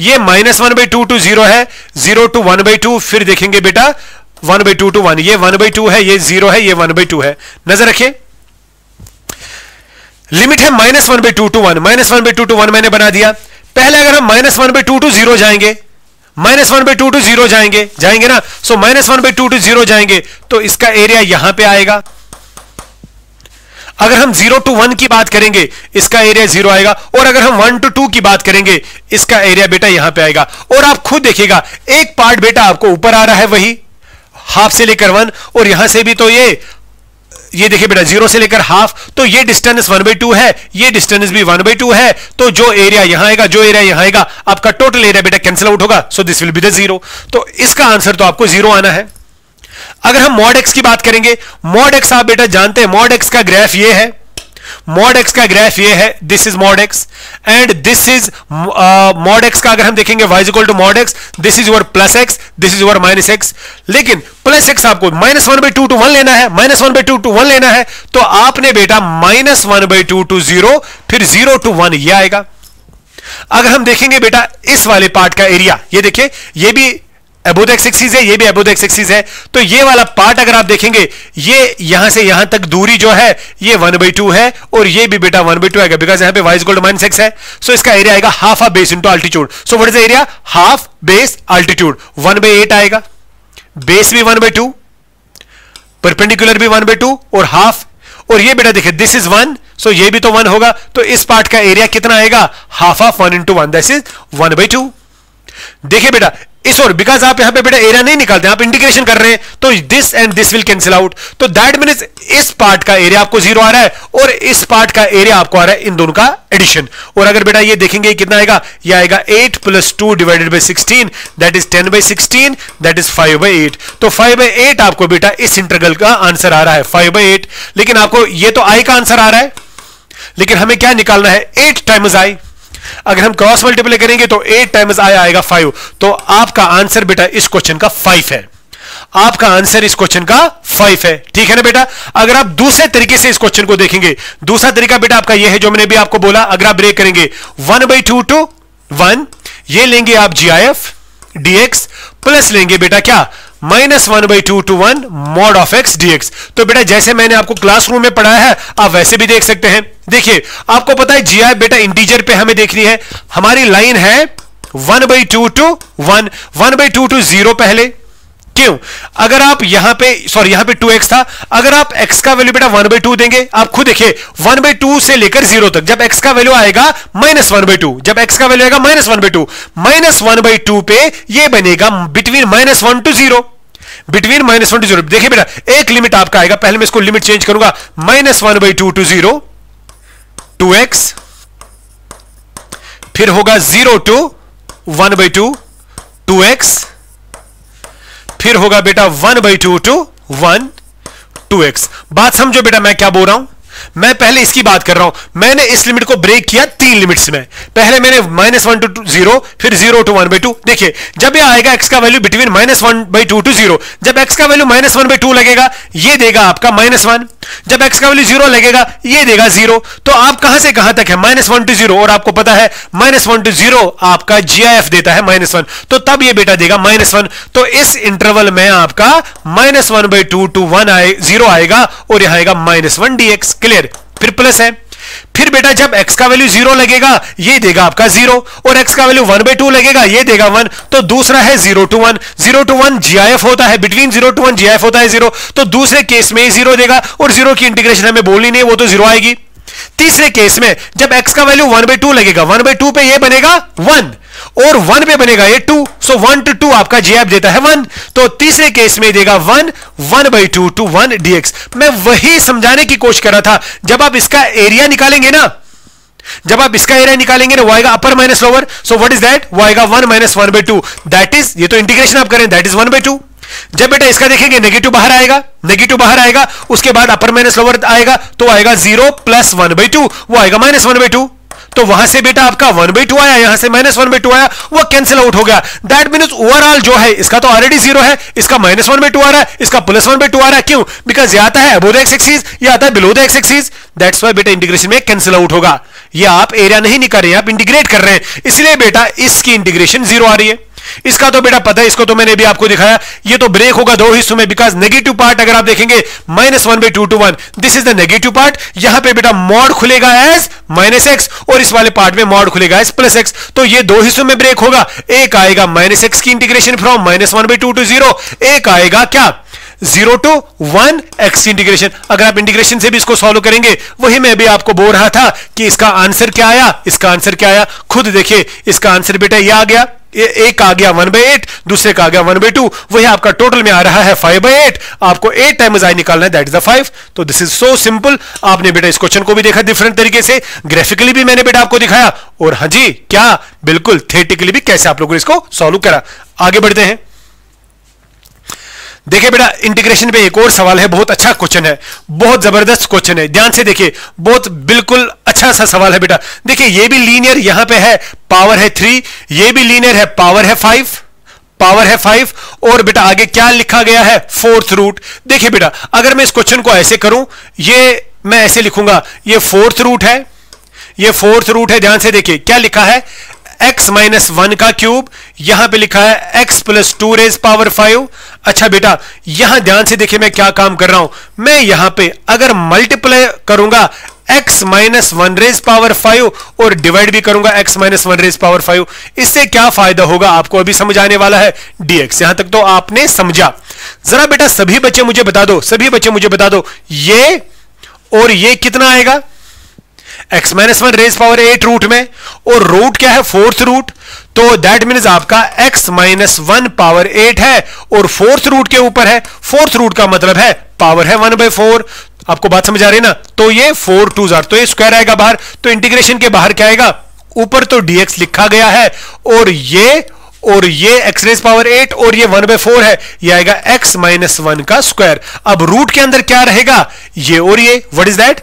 ये -1/2 to 0 है, 0 to 1/2, फिर देखेंगे बेटा 1/2 to 1, ये 1/2 है, ये 0 है, ये 1/2 है। नजर रखिए, लिमिट है -1/2 to 1, -1/2 to 1 मैंने बना दिया। पहले अगर हम -1/2 to 0 जाएंगे, -1/2 to 0 जाएंगे, जाएंगे ना, सो -1/2 to 0 जाएंगे तो इसका एरिया यहां पे आएगा। अगर हम 0 to 1 की बात करेंगे, इसका एरिया 0 आएगा, और अगर हम 1 to 2 की बात करेंगे, इसका एरिया बेटा यहां पे आएगा। और आप खुद देखिएगा, एक पार्ट बेटा आपको ऊपर आ रहा है, वही हाफ से लेकर 1, और यहां से भी तो ये देखिए बेटा 0 से लेकर हाफ, तो ये डिस्टेंस 1/2 है, ये डिस्टेंस भी 1/2 है। तो जो एरिया यहां आएगा, जो एरिया यहां आएगा, आपका टोटल एरिया बेटा कैंसिल आउट होगा। So this will be the 0। तो इसका आंसर तो आपको 0 आना है। अगर हम mod x की बात करेंगे, mod x आप बेटा जानते हैं, mod x का ग्राफ ये है, मॉड एक्स का ग्राफ ये है, this is mod x and this is mod x का अगर हम देखेंगे y equal to mod x, this is your plus x, this is your minus x. लेकिन प्लस एक्स आपको -1/2 to 1 लेना है, -1/2 to 1 लेना है, तो आपने बेटा -1/2 to 0, फिर 0 to 1 ये आएगा। अगर हम देखेंगे बेटा इस वाले पार्ट का एरिया, ये देखिए ये भी अबोव द एक्स एक्सिस है, ये भी अबोव द एक्स एक्सिस है, तो ये वाला पार्ट अगर आप देखेंगे ये यहां से यहां तक दूरी जो है ये 1/2 है और ये भी बेटा 1/2 आएगा, बिकॉज यहां पे y इक्वल टू -x है। सो इसका एरिया आएगा half of base into altitude. So what is the area? Half base altitude, 1/8 आएगा, बेस भी 1/2, परपेंडिकुलर भी 1/2 और हाफ, और ये बेटा देखिए दिस इज 1, सो ये भी तो 1 होगा, तो इस पार्ट का एरिया कितना आएगा? Half of 1 into 1, that is 1/2। देखिए बेटा इस और बिकॉज आप यहां पे बेटा एरिया नहीं निकालते, आप इंटीग्रेशन कर रहे हैं, तो this and this will cancel out, तो दैट मींस इस पार्ट का एरिया आपको 0 आ रहा है और इस पार्ट का एरिया आपको आ रहा है इन दोनों का एडिशन। और अगर बेटा ये देखेंगे कितना आएगा, ये आएगा 8 + 2 / 16, दैट इज 10/16, दैट इज 5/8। तो 5/8 आपको बेटा इस इंटीग्रल का आंसर आ रहा है 5/8। लेकिन आपको ये तो आई का आंसर आ रहा है, लेकिन हमें क्या निकालना है? 8 टाइम्स आई। अगर हम क्रॉस मल्टीप्लाई करेंगे तो 8 टाइम्स आई आएगा 5, तो आपका आंसर बेटा इस क्वेश्चन का 5 है। आपका आंसर इस क्वेश्चन का 5 है, ठीक है ना बेटा। अगर आप दूसरे तरीके से इस क्वेश्चन को देखेंगे, दूसरा तरीका बेटा आपका यह है जो मैंने भी आपको बोला, अगर आप ब्रेक करेंगे 1/2 to 1, ये लेंगे आप GIF dx प्लस लेंगे बेटा क्या? -1/2 to 1 mod of x dx। तो बेटा जैसे मैंने आपको क्लासरूम में पढ़ाया है आप वैसे भी देख सकते हैं। देखिए आपको पता है GI बेटा इंटीजर पे हमें देखनी है, हमारी लाइन है 1/2 to 1, 1/2 to 0 पहले, क्यों? अगर आप यहां पे सॉरी यहां पे 2x था, अगर आप x का वैल्यू बेटा 1/2 देंगे, आप खुद देखिए 1/2 से लेकर 0 तक, जब x का वैल्यू आएगा -1/2, जब x का वैल्यू आएगा -1/2, -1/2 पे ये बनेगा बिटवीन -1 to 0, बिटवीन -1 to 0। देखिए बेटा एक लिमिट आपका आएगा, पहले मैं इसको लिमिट चेंज करूंगा, -1/2 to 0 2x, फिर होगा 0 to 1/2 2x, फिर होगा बेटा 1/2 to 1 2x। बात समझो बेटा मैं क्या बोल रहा हूं, मैं पहले इसकी बात कर रहा हूं। मैंने इस लिमिट को ब्रेक किया 3 लिमिट्स में, पहले मैंने -1 to 0, फिर 0 to 1/2। देखिए जब ये आएगा x का वैल्यू बिटवीन -1/2 to 0, जब x का वैल्यू -1/2 लगेगा ये देगा आपका -1, जब x का वैल्यू 0 लगेगा ये देगा 0। तो आप कहां से कहां तक है? -1 to 0, और आपको पता है -1 to 0 आपका GIF देता है -1, तो तब ये बेटा देगा -1। तो इस इंटरवल में आपका -1/2 to 0 आएगा और यहां आएगा -1 dx। क्लियर? फिर प्लस है, फिर बेटा जब x का वैल्यू 0 लगेगा ये देगा आपका 0, और x का वैल्यू 1/2 लगेगा ये देगा 1। तो दूसरा है 0 to 1, 0 to 1 GIF होता है, बिटवीन 0 to 1 GIF होता है 0, तो दूसरे केस में 0 देगा, और 0 की इंटीग्रेशन हमें बोलनी नहीं, वो तो 0 आएगी। तीसरे केस में जब x का वैल्यू 1/2 लगेगा, 1/2 पे ये बनेगा 1 और 1 पे बनेगा ये 2, सो 1 to 2 आपका GIF देता है 1, तो तीसरे केस में देगा 1/2 to 1 dx। मैं वही समझाने की कोशिश कर रहा था, जब आप इसका एरिया निकालेंगे ना, जब आप इसका एरिया निकालेंगे ना, वो आएगा अपर minus lower, so what is that? वो आएगा 1 - 1/2, दैट इज, ये तो इंटीग्रेशन आप करें, दैट इज 1/2। जब बेटा इसका देखेंगे नेगेटिव बाहर आएगा, नेगेटिव बाहर आएगा, उसके बाद अपर माइनस लोअर आएगा, तो आएगा 0 + 1/2, वो आएगा -1/2। तो वहां से बेटा आपका 1/2 आया, यहां से -1/2 आया, वो कैंसिल आउट हो गया। दैट मींस ओवरऑल जो है इसका तो ऑलरेडी 0 है, इसका -1/2 आ रहा है, इसका +1/2 आ रहा है। क्यों? बिकॉज ये आता है अबोव द एक्स एक्सिस, ये आता है below the x axis, that's why बेटा इंटीग्रेशन में कैंसिल आउट होगा। ये आप एरिया नहीं निकाल रहे हैं, आप इंटीग्रेट कर रहे हैं, इसलिए बेटा इसकी इंटीग्रेशन 0 आ रही है। इसका तो बेटा पता है, इसको तो मैंने भी आपको दिखाया, ये तो ब्रेक होगा 2 हिस्सों में, बिकॉज नेगेटिव पार्ट अगर आप देखेंगे -1/2 to 1, this is the negative part, यहां पे बेटा मॉड खुलेगा एज -x और इस वाले पार्ट में मॉड खुलेगा एज +x, तो ये 2 हिस्सों में ब्रेक होगा। एक आएगा -x की इंटीग्रेशन फ्रॉम -1/2 to 0, एक आएगा क्या 0 to 1 x इंटीग्रेशन। अगर आप इंटीग्रेशन से भी इसको सॉल्व करेंगे, वही मैं भी आपको बोल रहा था कि इसका आंसर क्या आया, इसका आंसर क्या आया, खुद देखिए इसका आंसर बेटा ये आ गया, एक आ गया 1/8, दूसरे का आ गया 1/2, वही आपका टोटल में आ रहा है 5/8। आपको 8 टाइम्स आई निकालना है, दैट इज द 5। तो दिस इज सो सिंपल। आपने बेटा इस क्वेश्चन को भी देखा डिफरेंट तरीके से, ग्राफिकली भी मैंने बेटा आपको दिखाया, और हाँ जी क्या बिल्कुल थ्योरेटिकली भी कैसे आप लोगों ने इसको सॉल्व करा। आगे बढ़ते हैं, देखिए बेटा इंटीग्रेशन पे एक और सवाल है, बहुत अच्छा क्वेश्चन है, बहुत जबरदस्त क्वेश्चन है, ध्यान से देखिए, बहुत बिल्कुल अच्छा सा सवाल है बेटा। देखिए ये भी लीनियर यहां पे है, पावर है 3, ये भी लीनियर है, पावर है 5, पावर है 5, और बेटा आगे क्या लिखा गया है, फोर्थ रूट। देखिए बेटा अगर मैं इस क्वेश्चन को ऐसे करूं, ये मैं ऐसे लिखूंगा, ये फोर्थ रूट है, ये फोर्थ रूट है, ध्यान से देखिए क्या लिखा है, x माइनस 1 का क्यूब, यहां पे लिखा है x प्लस 2 रेज पावर 5। अच्छा बेटा यहां ध्यान से देखिए मैं क्या काम कर रहा हूं, मैं यहां पे अगर मल्टीप्लाई करूंगा x माइनस 1 रेज पावर 5 और डिवाइड भी करूंगा x माइनस 1 रेज पावर 5, इससे क्या फायदा होगा आपको अभी समझ आने वाला है, dx। यहां तक तो आपने समझा। जरा बेटा सभी बच्चे मुझे बता दो, सभी बच्चे मुझे बता दो, ये और ये कितना आएगा, x minus 1 raise power 8 root में, और रूट क्या है, फोर्थ रूट, तो दैट मीन्स आपका x माइनस 1 पावर 8 है और फोर्थ रूट के ऊपर है, फोर्थ रूट का मतलब है पावर है 1/4। आपको बात समझ आ रही है ना, तो ये 4 2s आर, तो ये स्क्वायर आएगा बाहर, तो इंटीग्रेशन के बाहर क्या आएगा, ऊपर तो dx लिखा गया है और ये x रेज पावर 8 और ये 1/4 है, ये आएगा x माइनस 1 का स्क्वायर। अब रूट के अंदर क्या रहेगा, ये और ये, what is that,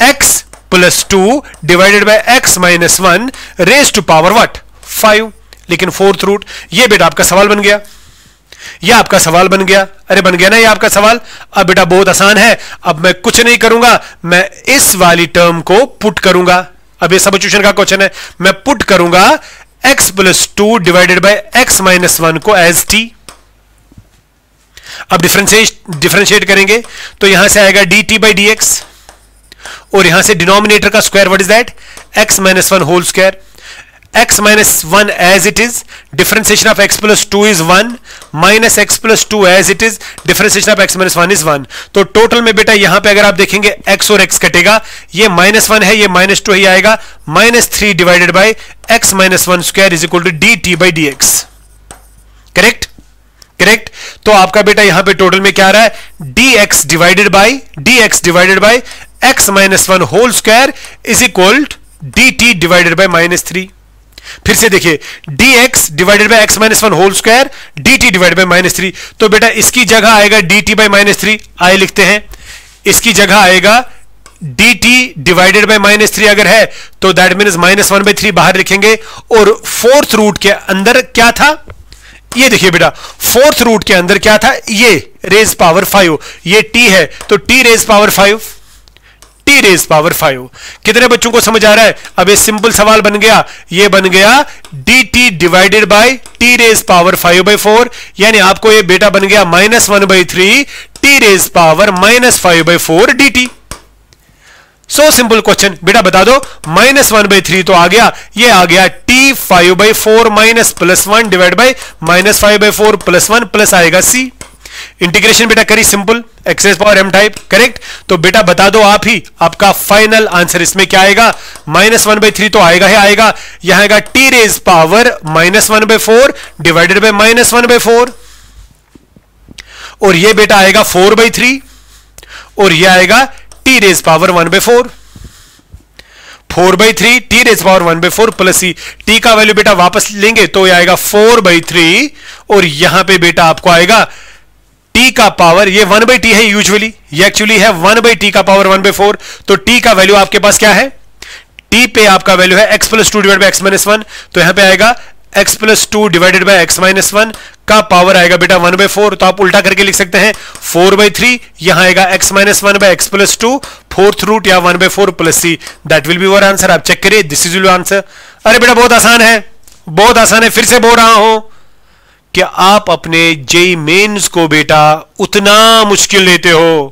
x plus 2 divided by x minus 1 raise to power what, 5, लेकिन फोर्थ रूट। ये बेटा आपका सवाल बन गया, ये आपका सवाल बन गया, अरे बन गया ना ये आपका सवाल। अब बेटा बहुत आसान है, अब मैं कुछ नहीं करूंगा, मैं इस वाली टर्म को पुट करूंगा, अब ये सब्स्टिट्यूशन का क्वेश्चन है, मैं पुट करूंगा x plus 2 divided by x minus 1 को एज t। अब डिफरेंशिएट करेंगे तो यहां से आएगा dt बाई dx, और यहां से डिनोमिनेटर का square, what is that, x minus 1 whole square, x minus 1 as it is, differentiation of x plus 2 is 1, minus x plus 2 as it is, differentiation of x minus 1 is 1। तो total में बेटा यहां पे अगर आप देखेंगे x और x कटेगा, ये माइनस 1 है, ये माइनस 2 ही आएगा, minus 3 divided by x minus 1 square is equal to dt by dx। Correct, correct. तो आपका बेटा यहां पे टोटल में क्या आ रहा है, dx divided by x minus 1 whole square is equal dt divided by minus 3। फिर से देखिए, dx divided by x minus 1 whole square dt divided by minus 3, तो बेटा इसकी जगह आएगा dt बाई माइनस 3, आए लिखते हैं, इसकी जगह आएगा dt डिवाइडेड बाई माइनस 3 अगर है तो दैट मीन्स माइनस 1/3 बाहर लिखेंगे, और फोर्थ रूट के अंदर क्या था, ये देखिए बेटा फोर्थ रूट के अंदर क्या था, ये रेज पावर 5, ये t है तो t raise power 5, t raise power 5। कितने बच्चों को समझ आ रहा है, अब ये सिंपल सवाल बन गया, ये बन गया dt divided by t raise power 5/4, यानी आपको ये बेटा बन गया minus 1/3 t raise power minus 5/4 dt। So simple question, बेटा बता दो, माइनस 1/3 तो आ गया, ये आ गया t 5/4 minus plus 1 divide by minus 5/4 plus 1 plus आएगा c। इंटीग्रेशन बेटा करी simple, x raise power m type, correct. तो बेटा बता दो आप ही, आपका फाइनल आंसर इसमें क्या आएगा, माइनस 1/3 तो आएगा ही आएगा, यहां आएगा t raise power minus 1/4 divided by minus 1/4, और ये बेटा आएगा 4/3, और ये आएगा t raise power 1/4, 4/3 t raise power 1/4 plus c, t का वैल्यू बेटा वापस लेंगे तो ये आएगा 4/3, और यहां पे बेटा आपको आएगा t का पावर, ये 1/t है यूजुअली, ये एक्चुअली है 1/t का पावर 1/4, तो t का वैल्यू आपके पास क्या है, t पे आपका वैल्यू है x plus 2 divide by x minus 1, तो यहां पे आएगा x plus 2 divided by x minus 1 का पावर आएगा बेटा 1/4, तो आप उल्टा करके लिख सकते हैं 4/3, यहां आएगा x minus 1 by x plus 2 fourth root या 1/4 plus c, that will be your answer. आप चेक करिए, दिस इज योर आंसर। अरे बेटा बहुत आसान है, बहुत आसान है, फिर से बोल रहा हूं कि आप अपने जेई मेंस को बेटा उतना मुश्किल लेते हो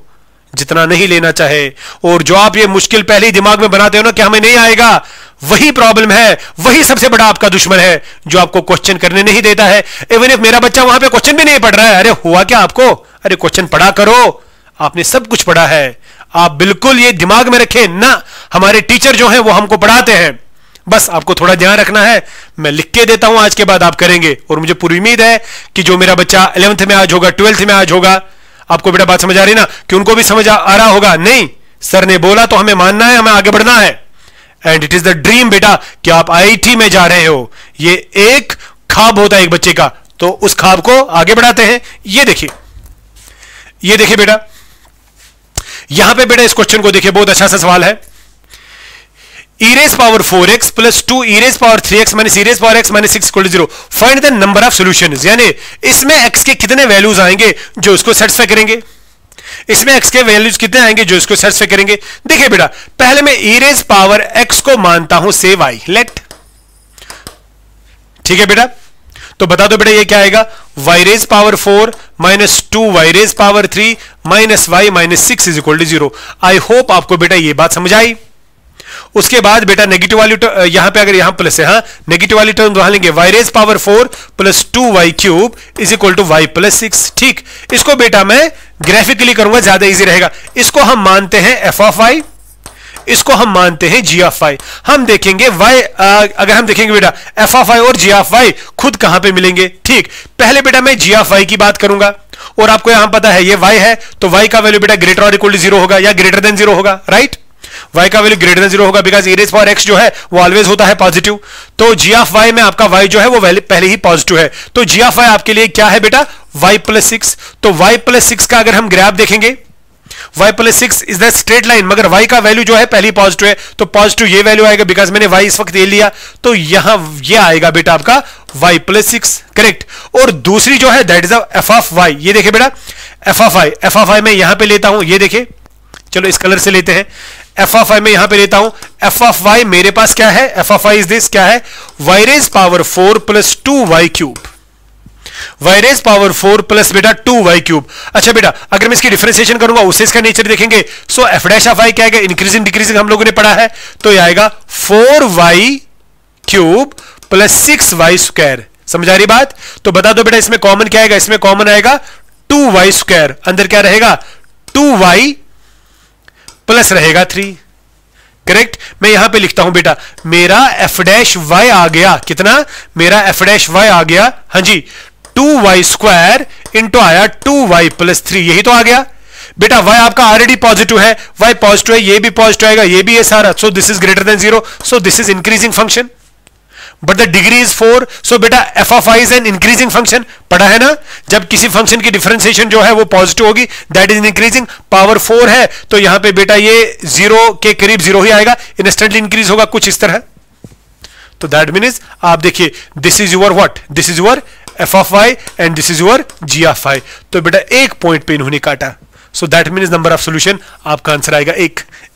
जितना नहीं लेना चाहे, और जो आप ये मुश्किल पहले ही दिमाग में बनाते हो ना कि हमें नहीं आएगा, वही प्रॉब्लम है, वही सबसे बड़ा आपका दुश्मन है जो आपको क्वेश्चन करने नहीं देता है। इवन इफ मेरा बच्चा वहां पे क्वेश्चन भी नहीं पढ़ रहा है, अरे हुआ क्या आपको, अरे क्वेश्चन पढ़ा करो, आपने सब कुछ पढ़ा है, आप बिल्कुल ये दिमाग में रखें ना, हमारे टीचर जो हैं वो हमको पढ़ाते हैं, बस आपको थोड़ा ध्यान रखना है। मैं लिख के देता हूं, आज के बाद आप करेंगे, और मुझे पूरी उम्मीद है कि जो मेरा बच्चा 11th में आज होगा, 12th में आज होगा, आपको बेटा बात समझ आ रही ना, कि उनको भी समझ आ रहा होगा, नहीं सर ने बोला तो हमें मानना है, हमें आगे बढ़ना है, and it is the dream बेटा कि आप IIT में जा रहे हो, ये एक ख्वाब होता है एक बच्चे का, तो उस ख्वाब को आगे बढ़ाते हैं। ये देखिए ये देखिए बेटा, यहां पे बेटा इस क्वेश्चन को देखिए, बहुत अच्छा सा सवाल है। e raised power 4x plus 2 e raised power 3x minus e raised power x minus 6 equal to 0. Find the number of solutions. यानी इसमें x के कितने वैल्यूज आएंगे जो इसको सेटिस्फाई करेंगे, इसमें x के वैल्यूज कितने आएंगे जो इसको सेटिस्फाई करेंगे। देखिए बेटा, पहले मैं e raised power x को मानता हूं से y, लेट, ठीक है बेटा। तो बता दो बेटा ये क्या आएगा, y raised power 4 minus 2 y raised power 3 minus y minus 6 is equal to 0. I hope आपको बेटा ये बात समझ आई। उसके बाद बेटा नेगेटिव वाली यहां पे अगर यहां प्लस है, हाँ नेगेटिव वाली टर्म वहां लेंगे, y raised power 4 plus 2y cube is equal to y plus 6। ठीक, इसको बेटा मैं ग्राफिकली करूंगा, ज्यादा इजी रहेगा। इसको हम मानते हैं f ऑफ y, इसको हम मानते हैं g ऑफ y। हम देखेंगे y, अगर हम देखेंगे बेटा f ऑफ y और g ऑफ y खुद कहां पे मिलेंगे। ठीक, पहले बेटा मैं g ऑफ y की बात करूंगा, और आपको यहां पता है ये y है, तो y का वैल्यू बेटा ग्रेटर और इक्वल टू 0 होगा या ग्रेटर देन 0 होगा, राइट। y का वैल्यू ग्रेटर देन 0 होगा because e raised power x जो है वो ऑलवेज होता है पॉजिटिव। तो g ऑफ y में आपका y जो है वो पहले ही पॉजिटिव है, तो g ऑफ y आपके लिए क्या है बेटा, y प्लस 6। तो y प्लस 6 का अगर हम ग्राफ देखेंगे, y plus 6 is the straight line, मगर y का वैल्यू जो है पहले ही पॉजिटिव है, तो पॉजिटिव ये वैल्यू आएगा बिकॉज मैंने y इस वक्त ये लिया, तो यहां ये आएगा बेटा आपका y प्लस 6, करेक्ट। और दूसरी जो है that is f of y, ये देखिए बेटा f ऑफ y मैं यहां पे लेता हूं, ये देखिए, चलो इस कलर से लेते हैं, f ऑफ y में यहां पे लेता हूं, f ऑफ y मेरे पास क्या है, f of y is this, क्या है, y raised power 4 plus 2y cube, y raised power 4 plus बेटा 2y क्यूब। अच्छा बेटा, अगर मैं इसकी डिफरेंशिएशन करूंगा उससे इसका नेचर देखेंगे, सो f डैश ऑफ y क्या आएगा, इंक्रीजिंग डिक्रीजिंग हम लोगों ने पढ़ा है, तो ये आएगा 4y cube plus 6y square. समझ आ रही बात। तो बता दो बेटा इसमें कॉमन क्या आएगा, इसमें कॉमन आएगा 2y स्क्वायर, अंदर क्या रहेगा 2y प्लस रहेगा 3, करेक्ट। मैं यहां पे लिखता हूं बेटा मेरा f डैश y आ गया, कितना, मेरा f डैश y आ गया, हाँ जी 2y स्क्वायर इंटू आया 2y प्लस 3, यही तो आ गया बेटा। y आपका ऑलरेडी पॉजिटिव है, y पॉजिटिव है, ये भी पॉजिटिव आएगा, ये भी है सारा, सो this is greater than 0, so this is increasing function, but the degree is 4, सो बेटा f of y is an increasing function, पढ़ा है ना, जब किसी फंक्शन की डिफरेंशिएशन जो है वो पॉजिटिव होगी दैट इज इंक्रीजिंग। पावर 4 है तो यहां पे बेटा ये 0 के करीब 0 ही आएगा, इंस्टेंटली इंक्रीज होगा कुछ इस तरह। तो दैट मीन्स आप देखिए this is your what, this is your f of y and this is your g of y। तो बेटा एक पॉइंट पे इन्होंने काटा, so that means number of solution आपका आंसर आएगा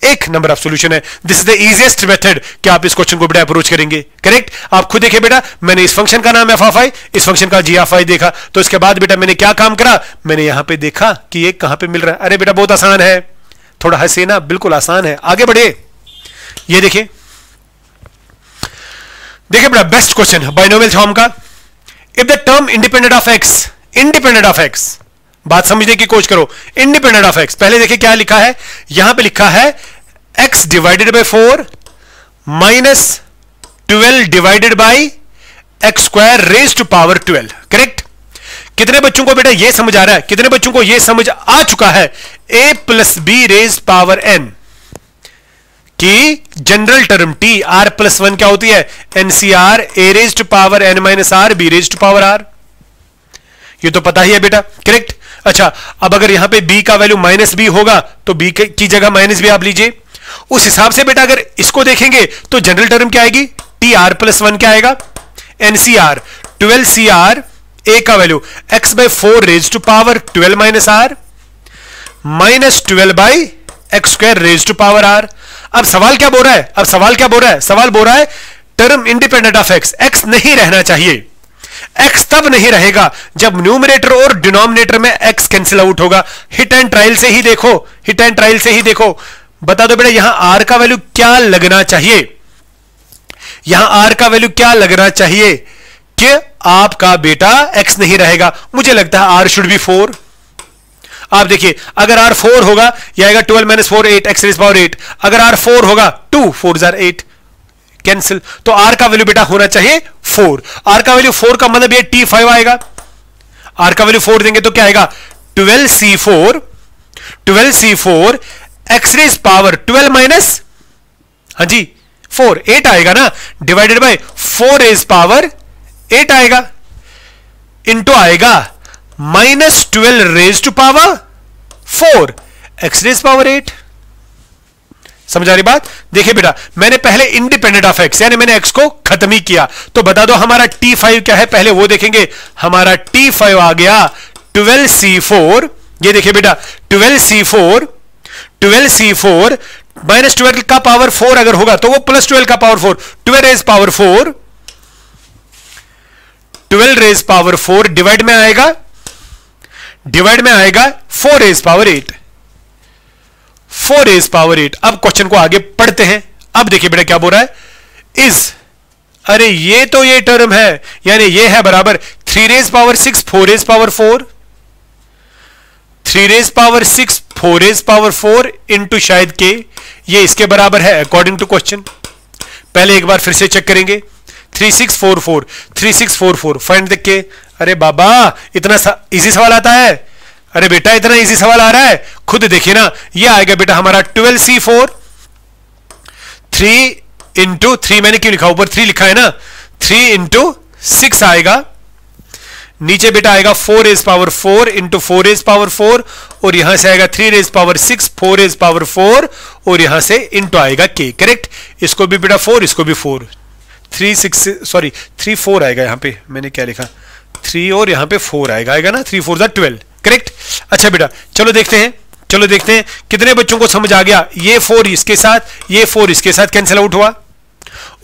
एक नंबर ऑफ सोल्यूशन है। This is the easiest method कि आप इस क्वेश्चन को बेटा अप्रोच करेंगे, करेक्ट। आप खुद देखिए बेटा, मैंने इस फंक्शन का नाम f ऑफ y, इस फंक्शन का g ऑफ y देखा, तो इसके बाद बेटा मैंने क्या काम करा, मैंने यहां पे देखा कि ये कहां पे मिल रहा है। अरे बेटा बहुत आसान है, थोड़ा हंसे ना, बिल्कुल आसान है, आगे बढ़े। ये देखिए बेटा बेस्ट क्वेश्चन बाइनोमियल फॉर्म का, if the term independent of x, बात समझने की कोशिश करो, इंडिपेंडेंट ऑफ x, पहले देखिए क्या लिखा है, यहां पे लिखा है x divided by 4 minus 12 divided by x square raise to power 12, correct. कितने बच्चों को बेटा ये समझ आ रहा है, कितने बच्चों को ये समझ आ चुका है a plus B raise power n की general term t r plus 1 क्या होती है, NCR a raise to power n minus r b raise to power r, ये तो पता ही है बेटा, करेक्ट। अच्छा अब अगर यहां पे b का वैल्यू माइनस बी होगा तो b की जगह माइनस बी आप लीजिए, उस हिसाब से बेटा अगर इसको देखेंगे तो जनरल टर्म क्या आएगी, टी आर प्लस 1 क्या आएगा, NCR 12CR a का value x by 4 raise to power 12 minus r minus 12 by x square raise to power r। अब सवाल क्या बोल रहा है, सवाल बोल रहा है टर्म इंडिपेंडेंट ऑफ x नहीं रहना चाहिए। x तब नहीं रहेगा जब न्यूमरेटर और डिनोमिनेटर में x कैंसिल आउट होगा। हिट एंड ट्रायल से ही देखो, बता दो बेटा यहां r का वैल्यू क्या लगना चाहिए, कि आपका बेटा x नहीं रहेगा। मुझे लगता है r शुड बी 4। आप देखिए अगर r 4 होगा यह आएगा 12 माइनस 4 8 x रेज़ पावर 8, अगर r 4 होगा 2 4 8 कैंसिल, तो r का वैल्यू बेटा होना चाहिए 4। r का वैल्यू 4 का मतलब ये t5 आएगा, r का वैल्यू 4 देंगे तो क्या आएगा 12c4 x rays power 12 minus, हाँ जी 4 8 आएगा ना, डिवाइडेड बाय 4 रेज़ पावर 8 आएगा, इंटू आएगा minus 12 raise to power 4 x raise power 8। समझ आ रही बात? देखिए बेटा, मैंने पहले इंडिपेंडेंट ऑफ x यानी मैंने x को खत्म ही किया, तो बता दो हमारा t5 क्या है, पहले वो देखेंगे। हमारा t5 आ गया 12c4। ये देखिए बेटा 12c4 माइनस 12 का पावर 4 अगर होगा तो वो प्लस 12 का power 4, 12 raise power 4, 12 raise power 4 divide में आएगा 4 रेज पावर 8, 4 रेज पावर 8। अब क्वेश्चन को आगे पढ़ते हैं। अब देखिए बेटा क्या बोल रहा है, इज, अरे ये तो ये टर्म है, यानी ये है बराबर 3 raise power 6 4 raise power 4, 3 raise power 6 4 raise power 4 into शायद के, ये इसके बराबर है अकॉर्डिंग टू क्वेश्चन। पहले एक बार फिर से चेक करेंगे। 3644 फाइंड देख के, अरे बाबा इतना इजी सवाल आता है, अरे बेटा इतना इजी सवाल आ रहा है, खुद देखिए ना। ये आएगा बेटा हमारा 12c4, 3 इंटू 3 मैंने क्यों लिखा, ऊपर 3 लिखा है ना, 3 इंटू 6 आएगा, नीचे बेटा आएगा 4 raise power 4 into 4 raise power 4, और यहां से आएगा 3 रेज पावर 6 4 रेज पावर 4, और यहां से इंटू आएगा के। करेक्ट, इसको भी बेटा 4, इसको भी 4, 3 4 आएगा, यहां पे मैंने क्या लिखा 3 और यहां पे 4 आएगा ना, 3 4 12। करेक्ट। अच्छा बेटा चलो देखते हैं कितने बच्चों को समझ आ गया। ये 4 इसके साथ, ये 4 इसके साथ कैंसिल आउट हुआ,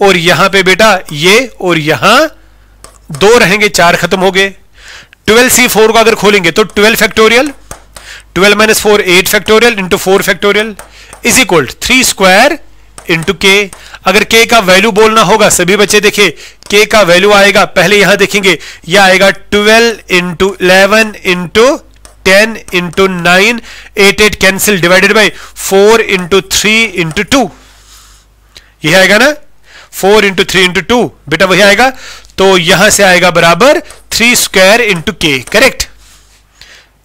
और यहां पे बेटा ये और यहां 2 रहेंगे, 4 खत्म हो गए। 12c4 को अगर खोलेंगे तो 12 factorial, 12 minus 4 8 factorial into 4 factorial is equal 3 square into के। अगर के का वैल्यू बोलना होगा सभी बच्चे देखिए, के का वैल्यू आएगा, पहले यहां देखेंगे, यह आएगा 12 into 11 into 10 into 9, 8 cancel divided by 4 into 3 into 2, यह आएगा ना 4 इंटू 3 इंटू 2, बेटा वही आएगा। तो यहां से आएगा बराबर 3 स्क्वायर इंटू के। करेक्ट,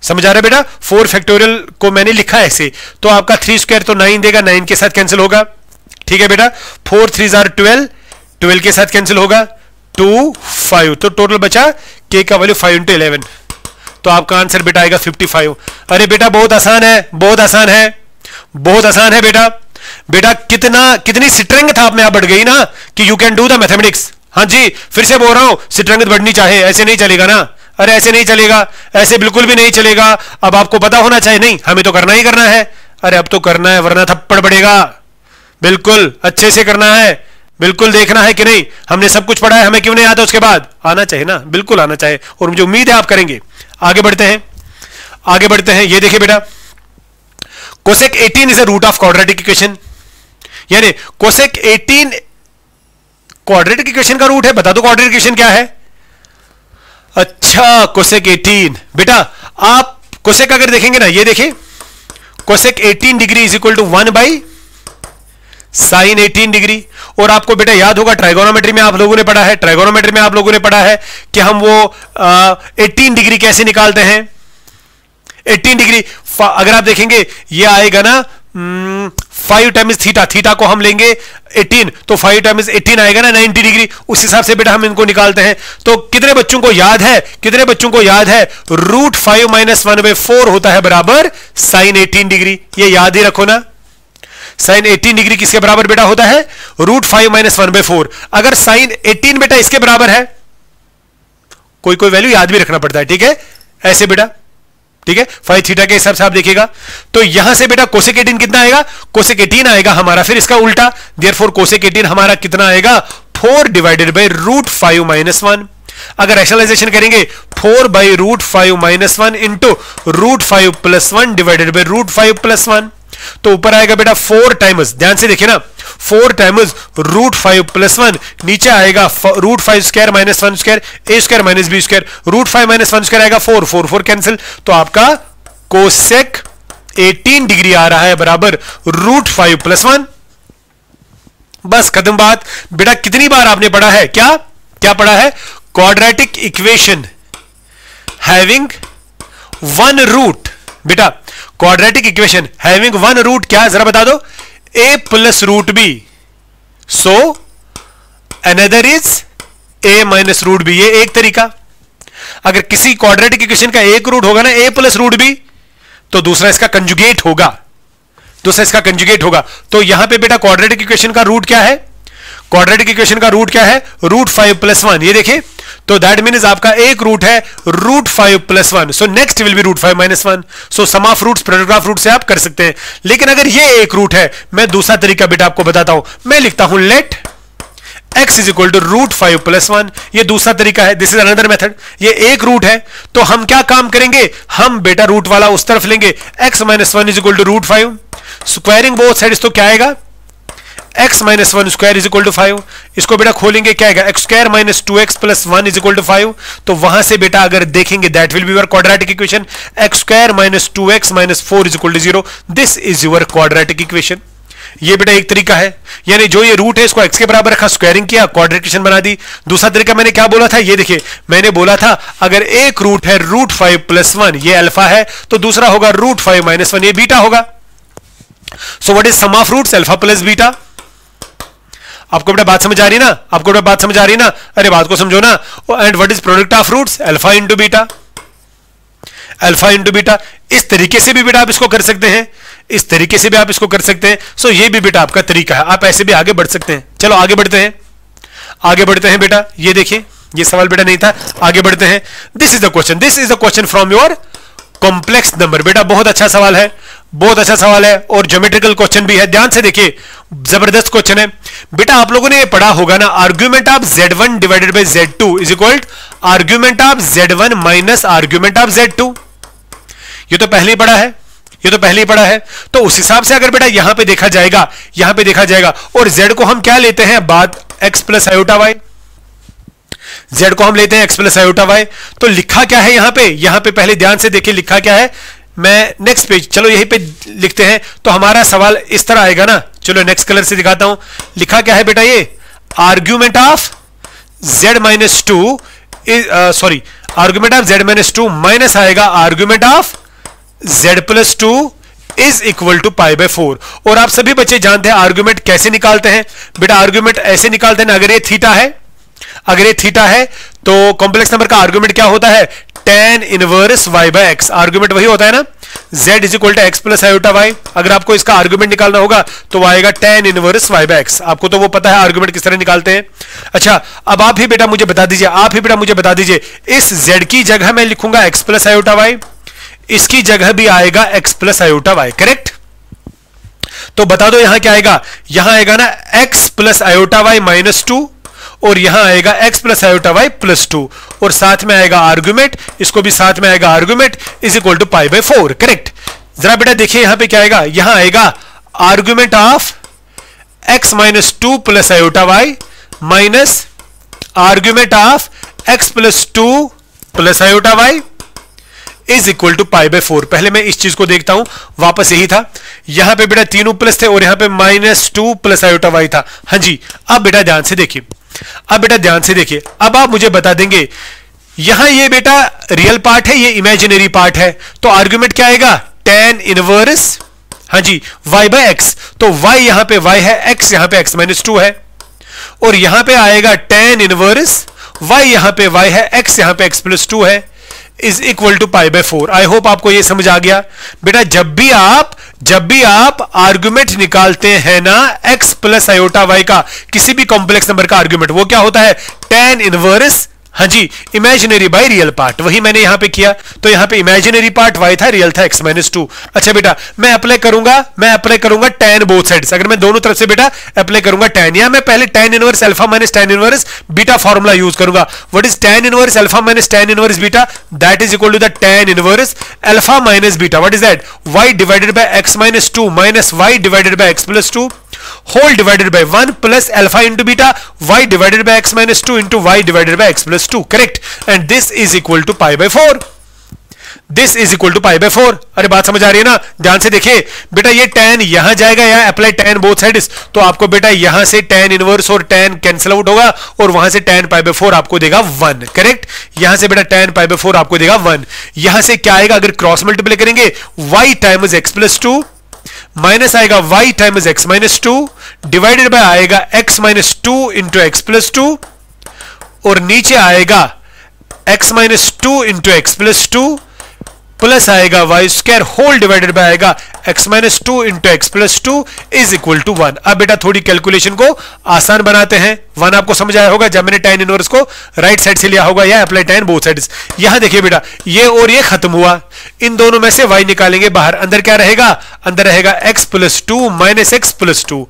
समझ आ रहा है बेटा? 4 फैक्टोरियल को मैंने लिखा ऐसे, तो आपका 3 स्क्वायर तो 9 देगा, 9 के साथ कैंसिल होगा। ठीक है बेटा, 4 3 12, 12 के साथ कैंसिल होगा, 2 5, तो टोटल बचा के का वैल्यू 5 इंटू 11, तो आपका आंसर बेटा आएगा 55। अरे बेटा बहुत आसान है, बहुत आसान है, बहुत आसान है बेटा। बेटा कितनी स्ट्रेंथ आप में आप बढ़ गई ना कि you can do the mathematics. हाँ जी, फिर से बोल रहा हूं, स्ट्रेंथ बढ़नी चाहिए, ऐसे नहीं चलेगा ना, अरे ऐसे नहीं चलेगा, ऐसे बिल्कुल भी नहीं चलेगा। अब आपको पता होना चाहिए, नहीं हमें तो करना ही करना है, अरे अब तो करना है वरना थप्पड़ पड़ेगा, बिल्कुल अच्छे से करना है, बिल्कुल देखना है कि नहीं हमने सब कुछ पढ़ा है, हमें क्यों नहीं आता, उसके बाद आना चाहिए ना, बिल्कुल आना चाहिए, और मुझे उम्मीद है आप करेंगे। आगे बढ़ते हैं, ये देखिए बेटा, cosec 18 is a root of quadratic equation, यानी कोसेक 18 क्वाड्रेटिक इक्वेशन का रूट है। बता दो क्वाड्रेटिक इक्वेशन क्या है। अच्छा, कोसेक 18 बेटा आप कोसेक अगर देखेंगे ना, ये देखिए cosec 18 degree is equal to 1 by sine 18 degree. और आपको बेटा याद होगा ट्राइगोनोमेट्री में आप लोगों ने पढ़ा है, कि हम वो 18 डिग्री कैसे निकालते हैं। 18 डिग्री अगर आप देखेंगे ये आएगा ना 5 टाइम्स थीटा को हम लेंगे 18, तो 5 टाइम्स 18 आएगा ना 90 डिग्री। उस हिसाब से बेटा हम इनको निकालते हैं। तो कितने बच्चों को याद है रूट 5 माइनस 1/4 होता है बराबर साइन 18 डिग्री। ये याद ही रखो ना, साइन 18 डिग्री किसके बराबर बेटा होता है, रूट 5 माइनस 1/4। अगर साइन 18 बेटा इसके बराबर है, कोई वैल्यू याद भी रखना पड़ता है, ठीक है, ऐसे बेटा, ठीक है, 5 थीटा के हिसाब से आप देखिएगा। तो यहां से बेटा कोसेक 18 कितना आएगा, कोसेक 18 आएगा हमारा, फिर इसका उल्टा, देयरफॉर कोसेक 18 हमारा कितना आएगा, 4 डिवाइडेड बाई रूट 5 माइनस 1। अगर रैशनलाइजेशन करेंगे 4 by root 5 minus 1 into root 5 plus 1 divided by root 5 plus 1, तो ऊपर आएगा बेटा 4 टाइम्स, ध्यान से देखिए ना, 4 टाइम्स रूट 5 प्लस 1, नीचे आएगा root 5 square minus 1 square, a square minus b square, root 5 minus 1 square आएगा 4 कैंसिल, तो आपका कोसेक 18 डिग्री आ रहा है बराबर रूट 5 प्लस 1। बस खत्म बात। बेटा कितनी बार आपने पढ़ा है, क्या पढ़ा है, क्वाड्रेटिक इक्वेशन हैविंग 1 रूट। बेटा क्वाड्रेटिक इक्वेशन हैविंग 1 रूट क्या, जरा बता दो, a plus root B, so another is a minus root B. ये एक तरीका। अगर किसी क्वाड्रेटिक इक्वेशन का एक रूट होगा ना a प्लस रूट बी, तो दूसरा इसका कंजुगेट होगा, दूसरा इसका कंजुगेट होगा। तो यहां पे बेटा क्वाड्रेटिक इक्वेशन का रूट क्या है, क्वाड्रेटिक इक्वेशन का रूट क्या है, √5 + 1। ये देखिए, तो दैट मीन्स आपका एक रूट है √5 + 1, so next will be √5 - 1। So sum of roots product of root से आप कर सकते हैं। लेकिन अगर ये एक रूट है, मैं दूसरा तरीका बेटा आपको बताता हूं, मैं लिखता हूं लेट x = √5 + 1। ये दूसरा तरीका है, दिस इज अनदर मेथड। ये एक रूट है, तो हम क्या काम करेंगे, हम बेटा रूट वाला उस तरफ लेंगे, x - 1 = √5, स्क्वायरिंग बोथ साइड्स, तो क्या आएगा x - 1² = 5। इसको बेटा खोलेंगे, क्या आएगा x² - 2x + 1 = 5। तो वहां से बेटा अगर देखेंगे that will be your quadratic equation, x² - 2x - 4 = 0। This is your quadratic equation. ये बेटा एक तरीका है, यानी जो ये रूट है इसको x के बराबर रखा, स्क्वायरिंग किया, क्वाड्रेटिक इक्वेशन बना दी। दूसरा तरीका मैंने क्या बोला था, ये देखिए मैंने बोला था अगर एक रूट है √5 + 1, ये अल्फा है, तो दूसरा होगा √5 - 1, ये बीटा होगा। So what is sum of roots, alpha plus beta. आपको बेटा बात समझ आ रही ना, आपको बेटा बात समझ आ रही ना, अरे बात को समझो ना। And what is product of roots, alpha into beta, alpha into beta. इस तरीके से भी बेटा आप इसको कर सकते हैं, इस तरीके से भी आप इसको कर सकते हैं। सो ये भी बेटा आपका तरीका है, आप ऐसे भी आगे बढ़ सकते हैं। चलो आगे बढ़ते हैं, आगे बढ़ते हैं बेटा। ये देखिए, ये सवाल बेटा नहीं था, आगे बढ़ते हैं। This is the question, this is the question from your complex number. बेटा बहुत अच्छा सवाल है, बहुत अच्छा सवाल है, और ज्योमेट्रिकल क्वेश्चन भी है। ध्यान से देखिए, जबरदस्त क्वेश्चन है बेटा। आप लोगों ने ये पढ़ा होगा ना, argument of Z1 / Z2 = argument of Z1 - argument of Z2। ये तो पहले ही पढ़ा है, ये तो पहले ही पढ़ा है। तो उस हिसाब से अगर बेटा यहां पे देखा जाएगा, यहां पे देखा जाएगा, और Z को हम क्या लेते हैं, बाद x + i/y, Z को हम लेते हैं x + i/y। तो लिखा क्या है यहां पे पहले ध्यान से देखिए लिखा क्या है। मैं नेक्स्ट पेज, चलो यहीं पे लिखते हैं, तो हमारा सवाल इस तरह आएगा ना। चलो नेक्स्ट कलर से दिखाता हूं, लिखा क्या है बेटा, ये argument of Z - 2 sorry, argument of Z - 2 minus आएगा आर्ग्यूमेंट ऑफ Z + 2 = π/4। और आप सभी बच्चे जानते हैं आर्ग्यूमेंट कैसे निकालते हैं बेटा, आर्ग्यूमेंट ऐसे निकालते हैं ना, अगर ये थीटा है, अगर ये थीटा है तो कॉम्प्लेक्स नंबर का आर्ग्यूमेंट क्या होता है, tan 1 y/x। आर्ग्यूमेंट वही होता है ना, z = x + i/y। अगर आपको इसका आर्ग्यूमेंट निकालना होगा तो आएगा tan 1 y/x। आपको तो वो पता है आर्ग्यूमेंट किस तरह निकालते हैं। अच्छा, अब आप ही बेटा मुझे बता दीजिए, आप ही बेटा मुझे बता दीजिए, इस z की जगह मैं लिखूंगा x + i/y, इसकी जगह भी आएगा x + i/y, करेक्ट। तो बता दो यहां क्या आएगा, यहां आएगा ना x + i/y - 2, और यहां आएगा x + i/y + 2, और साथ में आएगा आर्ग्यूमेंट, इसको भी साथ में आएगा आर्ग्यूमेंट = π/4, करेक्ट। जरा बेटा देखिए यहां पे क्या आएगा, यहां आएगा argument of x - 2 + i/y minus argument of x + 2 + i/y = π/4। पहले मैं इस चीज को देखता हूं, वापस यही था, यहां पे बेटा तीनों प्लस थे और यहां पे -2 + i/y था। हाँ जी, अब बेटा ध्यान से देखिए, अब बेटा ध्यान से देखिए, अब आप मुझे बता देंगे यहां ये बेटा रियल पार्ट है, ये इमेजिनरी पार्ट है, तो आर्ग्यूमेंट क्या आएगा, tan 1, हाँ जी, y/x। तो y यहां पे y है, x यहां पे x - 2 है, और यहां पे आएगा tan 1 y, यहां पे y है, x यहां पे x + 2 है, = π/4। आई होप आपको ये समझ आ गया बेटा। जब भी आप आर्गुमेंट निकालते हैं ना x + i/y का, किसी भी कॉम्प्लेक्स नंबर का आर्गुमेंट, वो क्या होता है, tan 1, हाँ जी, इमेजिनरी बाय रियल पार्ट। वही मैंने यहां पे किया, तो यहां पे इमेजिनरी पार्ट y था, रियल था x - 2। अच्छा बेटा, मैं अप्लाई करूंगा tan बोथ साइड्स। अगर मैं दोनों तरफ से बेटा अप्लाई करूंगा tan, या मैं पहले tan 1 alpha - tan 1 beta formula use करूंगा। What is tan 1 alpha - tan 1 beta, that is equal to the tan 1 alpha minus beta. What is that, y divided by x - 2 minus y divided by x + 2 whole divided by 1 plus alpha into beta, y divided by x - 2 into y divided by x + 2, correct। and this is equal to π/4, this is equal to π/4। अरे बात समझ आ रही है ना, ध्यान से देखिए बेटा, ये tan यहां जाएगा, यहां अप्लाई tan बोथ साइड्स, तो आपको बेटा यहां से tan 1 और tan कैंसिल आउट होगा, और वहां से tan π/4 आपको देगा 1, करेक्ट। यहां से बेटा tan π/4 आपको देगा 1। यहां से क्या आएगा, अगर क्रॉस मल्टीप्लाई करेंगे, y टाइम्स x + 2 माइनस आएगा y times x - 2 divided by आएगा x - 2 इंटू x + 2, और नीचे आएगा x - 2 इंटू x + 2 प्लस आएगा y square whole divided by आएगा x minus 2 into x plus 2 is equal to 1। अब बेटा थोड़ी कैलकुलेशन को आसान बनाते हैं। 1 आपको समझ आया होगा जब मैंने tan इनवर्स को राइट साइड से लिया होगा, या अप्लाई tan बोथ साइड्स। यहां देखिए बेटा ये और ये खत्म हुआ, इन दोनों में से y निकालेंगे बाहर, अंदर क्या रहेगा, अंदर रहेगा x plus 2 minus x plus 2,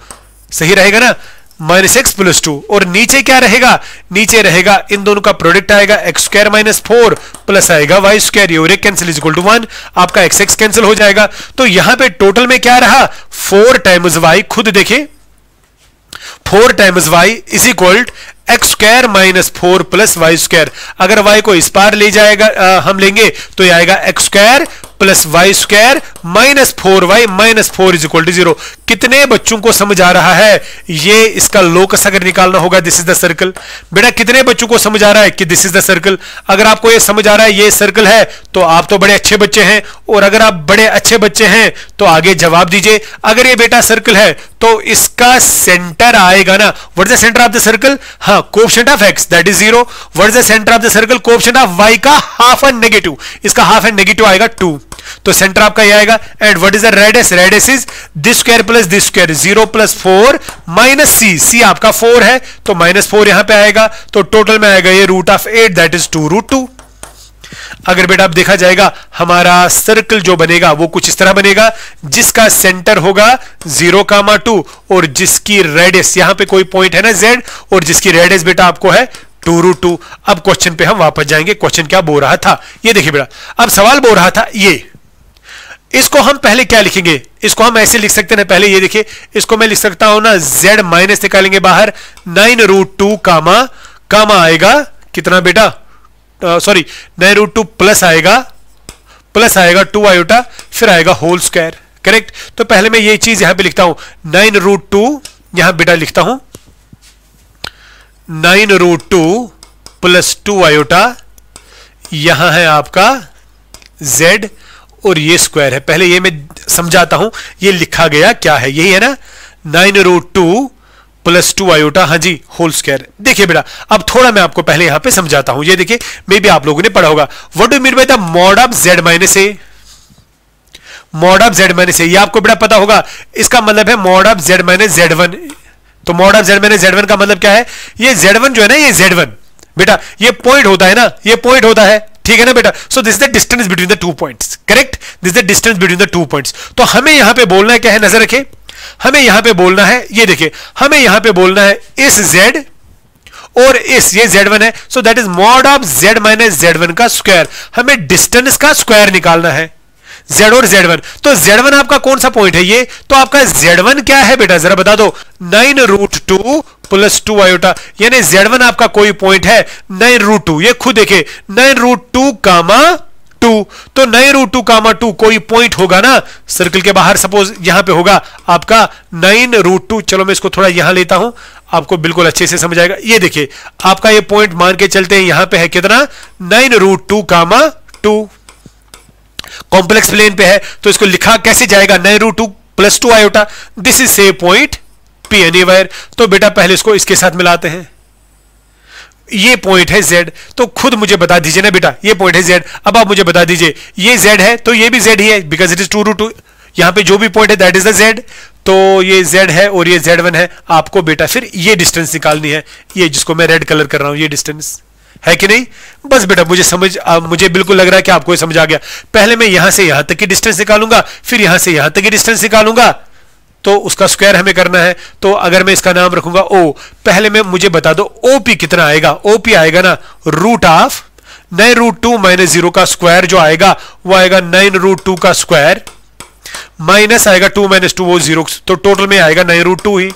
सही रहेगा ना, माइनस एक्स प्लस 2। और नीचे क्या रहेगा, नीचे रहेगा इन दोनों का प्रोडक्ट आएगा एक्स स्क्वायर माइनस 4 प्लस आएगा वाई स्क्वायर, ये और एक कैंसिल इज इक्वल टू 1, आपका एक्स एक्स कैंसिल हो जाएगा। तो यहां पे टोटल में क्या रहा, 4 टाइम्स वाई, खुद देखिए 4 times y is equal x square minus 4 plus y square. अगर वाई को इस पार ले जाएगा हम लेंगे तो ये आएगा x square plus y square minus 4y minus 4 is equal to 0। कितने बच्चों को समझ आ रहा है, ये इसका लोकस अगर निकालना होगा दिस इज द सर्कल। बेटा कितने बच्चों को समझ आ रहा है कि दिस इज द सर्कल। अगर आपको ये समझ आ रहा है ये सर्कल है तो आप तो बड़े अच्छे बच्चे हैं, और अगर आप बड़े अच्छे बच्चे हैं तो आगे जवाब दीजिए। अगर ये बेटा सर्कल है तो इसका सेंटर आएगा ना, what is the centre of the circle, हाँ coefficient of x that is 0। What is the centre of the circle, coefficient of y का हाफ एंड नेगेटिव, इसका हाफ एंड नेगेटिव आएगा 2, तो सेंटर आपका ये आएगा। And what is the radius, radius is this square plus this square, 0 plus 4 minus c आपका 4 है तो माइनस 4 यहां पे आएगा, तो टोटल में आएगा ये root of 8 that is 2 root 2। अगर बेटा आप देखा जाएगा हमारा सर्कल जो बनेगा वो कुछ इस तरह बनेगा, जिसका सेंटर होगा 0,2 और जिसकी रेडियस, यहां पे कोई पॉइंट है ना z, और जिसकी रेडियस बेटा आपको है 2 रूट 2। अब क्वेश्चन पे हम वापस जाएंगे, क्वेश्चन क्या बोल रहा था, ये देखिए बेटा अब सवाल बोल रहा था ये, इसको हम पहले क्या लिखेंगे, इसको हम ऐसे लिख सकते हैं पहले, ये देखिए इसको मैं लिख सकता हूं ना z माइनस निकालेंगे बाहर 9 रूट 2 कामा आएगा कितना बेटा, सॉरी 9 रूट 2 प्लस आएगा 2 आयोटा, फिर आएगा होल स्क्वायर, करेक्ट। तो पहले मैं ये चीज यहां पे लिखता हूं 9 रूट 2, यहां बेटा लिखता हूं 9 रूट 2 प्लस 2 आयोटा, यहां है आपका z और ये स्क्वायर है। पहले ये मैं समझाता हूं ये लिखा गया क्या है, यही है ना 9 रूट 2 प्लस 2 आयोटा, हाँ जी होल स्क्वायर। देखिए बेटा अब थोड़ा मैं आपको पहले यहां पे समझाता हूं, ये देखिए मे बी आप लोगों ने पढ़ा होगा, what do mean by the mod of z minus a, mod of z minus a, ये आपको बेटा पता होगा, इसका मतलब है mod of z minus z1। तो mod of z minus z1 का मतलब क्या है, ये z1 जो है ना, ये z1 बेटा ये पॉइंट होता है ना, ये पॉइंट होता है, ठीक है ना बेटा। सो this is the distance between the 2 points, correct, this is the distance between the 2 points. तो हमें यहां पे बोलना है क्या है, नजर रखें, हमें यहां पे बोलना है, ये देखिए हमें यहां पे बोलना है इस z और इस, ये z1 है, so that is mod of z minus z1 का स्क्वायर। हमें डिस्टेंस का स्क्वायर निकालना है, z और z1। तो z1 आपका कौन सा पॉइंट है, ये तो आपका z1 क्या है बेटा जरा बता दो, 9 रूट 2 प्लस 2 आयोटा, यानी z1 आपका कोई पॉइंट है 9 रूट 2, ये खुद देखे 9 रूट 2 कामा 2, तो 9 रूट 2 कामा 2 कोई पॉइंट होगा ना सर्कल के बाहर, सपोज यहां पे होगा आपका 9 रूट 2। चलो मैं इसको थोड़ा यहां लेता हूं, आपको बिल्कुल अच्छे से समझ आएगा। ये देखिए आपका ये पॉइंट मान के चलते हैं, यहां पे है कितना 9 रूट 2 कामा 2, कॉम्प्लेक्स प्लेन पे है, तो इसको लिखा कैसे जाएगा 9 root 2 plus 2 iota, this is से पॉइंट P एनीवेयर। तो बेटा पहले इसको इसके साथ मिलाते हैं, ये पॉइंट है z, तो खुद मुझे बता दीजिए ना बेटा ये पॉइंट है z। अब आप मुझे बता दीजिए ये z है तो ये भी z ही है, बिकॉज इट इज 2 रूट 2, यहां पे जो भी पॉइंट है दैट इज द z, तो ये z है और ये z1 है। आपको बेटा फिर ये डिस्टेंस निकालनी है, ये जिसको मैं रेड कलर कर रहा हूं, ये डिस्टेंस है कि नहीं। बस बेटा मुझे बिल्कुल लग रहा है कि आपको ये समझ आ गया। पहले मैं यहां से यहां तक की डिस्टेंस निकालूंगा, फिर यहां से यहां तक की डिस्टेंस निकालूंगा, तो उसका स्क्वायर हमें करना है। तो अगर मैं इसका नाम रखूंगा O, पहले मैं मुझे बता दो OP कितना आएगा, OP आएगा ना रूट ऑफ 9 रूट 2 माइनस 0 का स्क्वायर जो आएगा वो आएगा 9 रूट 2 का स्क्वायर, माइनस आएगा 2 माइनस 2 वो 0, तो टोटल में आएगा 9 रूट 2 ही।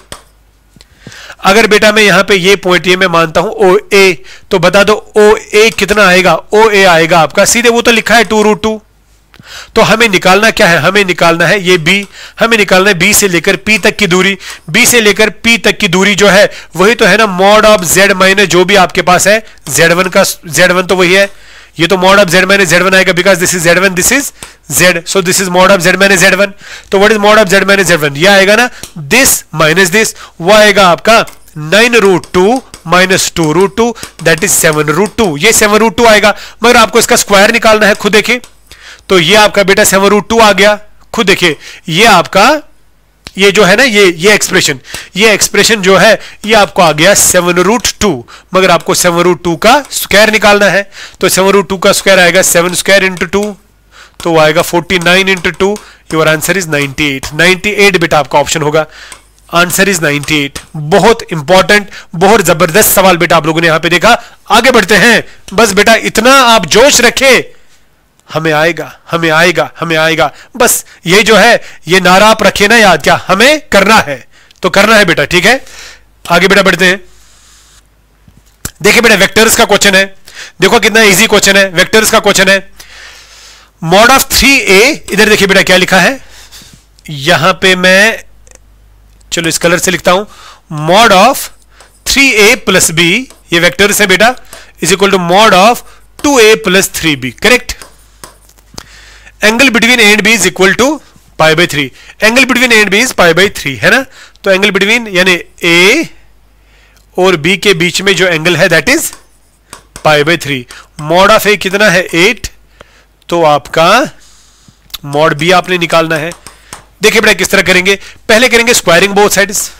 अगर बेटा मैं यहां पे ये पॉइंट ये मैं मानता हूं OA, तो बता दो OA कितना आएगा, OA आएगा आपका सीधे, वो तो लिखा है 2 रूट 2। तो हमें निकालना क्या है, हमें निकालना है ये B, हमें निकालना है B से लेकर P तक की दूरी। B से लेकर P तक की दूरी जो है वही तो है ना मॉड ऑफ Z माइनस जो भी आपके पास है Z1 का, Z1 तो वही है, ये तो mod of Z minus Z1 आएगा, because this is Z1 this is Z, so this is mod of Z minus Z1। तो what is mod of Z minus Z1, ये आएगा ना दिस माइनस दिस, वो आएगा आपका 9 root 2 minus 2 root 2 that is 7 root 2, ये 7 root 2 आएगा। मगर आपको इसका स्क्वायर निकालना है, खुद देखिए तो ये आपका बेटा 7√2 आ गया। खुद देखिए ये आपका ये जो है ना ये एक्सप्रेशन जो है ये आपको आ गया 7√2, मगर आपको 7√2 का स्क्वायर निकालना है। तो 7√2 का स्क्वायर आएगा 7 स्क्वायर इंटू 2, तो आएगा 49 इंटू 2। Your answer is 98। 98 बेटा आपका ऑप्शन होगा। Answer is 98। बहुत इंपॉर्टेंट, बहुत जबरदस्त सवाल बेटा आप लोगों ने यहां पे देखा। आगे बढ़ते हैं। बस बेटा इतना आप जोश रखे, हमें आएगा, हमें आएगा, हमें आएगा। बस ये जो है ये नारा आप रखे ना याद, क्या हमें करना है तो करना है बेटा, ठीक है। आगे बेटा बढ़ते हैं। देखिए बेटा वेक्टर्स का क्वेश्चन है, देखो कितना इजी क्वेश्चन है। वेक्टर्स का क्वेश्चन है, मॉड ऑफ 3a, इधर देखिए बेटा क्या लिखा है, यहां पे मैं चलो इस कलर से लिखता हूं, mod of 3a plus b, ये वेक्टर्स है बेटा, is equal to mod of 2a plus 3b। Correct. Angle between a and b is equal to pi by 3। Angle between a and b is pi by 3 है ना। तो angle between यानी ए और B के बीच में जो एंगल है that is pi by 3। Mod of a कितना है 8, तो आपका मॉड बी आपने निकालना है। देखिए बेटा किस तरह करेंगे, पहले करेंगे squaring both sides.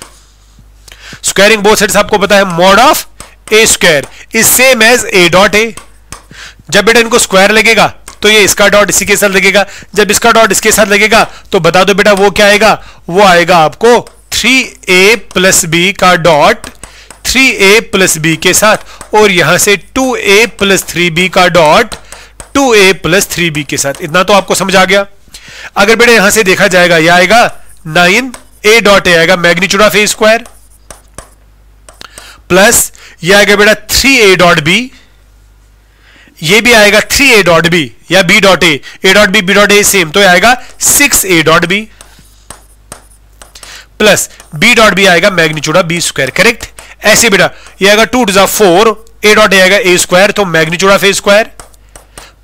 Squaring both sides आपको पता है mod of a square is same as a dot a. जब बेटा इनको स्क्वायर लगेगा तो ये इसका डॉट इसी के साथ लगेगा, जब इसका डॉट इसके साथ लगेगा तो बता दो बेटा वो क्या आएगा, वो आएगा आपको 3a प्लस बी का डॉट 3a प्लस बी के साथ, और यहां से 2a प्लस 3b का डॉट 2a प्लस 3b के साथ। इतना तो आपको समझ आ गया। अगर बेटा यहां से देखा जाएगा यह आएगा 9a डॉट ए आएगा magnitude of a square, plus यह आएगा बेटा 3a डॉट बी, ये भी आएगा 3a डॉट बी या b dot a dot b dot a same, तो यह आएगा 6a dot b, plus b dot b आएगा magnitude of b square. Correct. ऐसे बेटा ये आएगा 2 टू 4, a डॉट ए आएगा a स्क्वायर, तो magnitude of a square,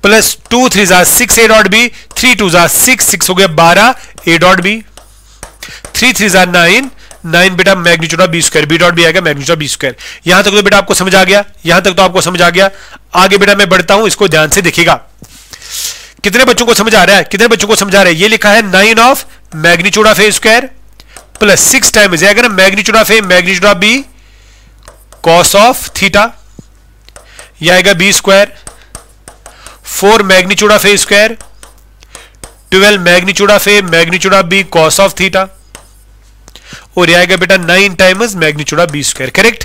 plus 2 3 6 a dot b, 3 2 6 6 हो गया 12 a डॉट बी, 3 3 9 9 बेटा magnitude of b square, b dot b आएगा मैग्नीट्यूड ऑफ बी स्क्वायर। यहां तक तो बेटा आपको समझ आ गया, यहां तक तो आपको समझ आ गया। आगे बेटा मैं बढ़ता हूं, इसको ध्यान से देखिएगा। कितने बच्चों को समझ आ रहा है, कितने बच्चों को समझ आ रहा है। ये लिखा है 9 of magnitude of a square plus 6 times आएगा ना magnitude of a magnitude of b cos of theta, यह आएगा b square, 4 magnitude of a square, 12 magnitude of a magnitude of b cos of theta, और यह आएगा बेटा 9 times magnitude of b square. Correct.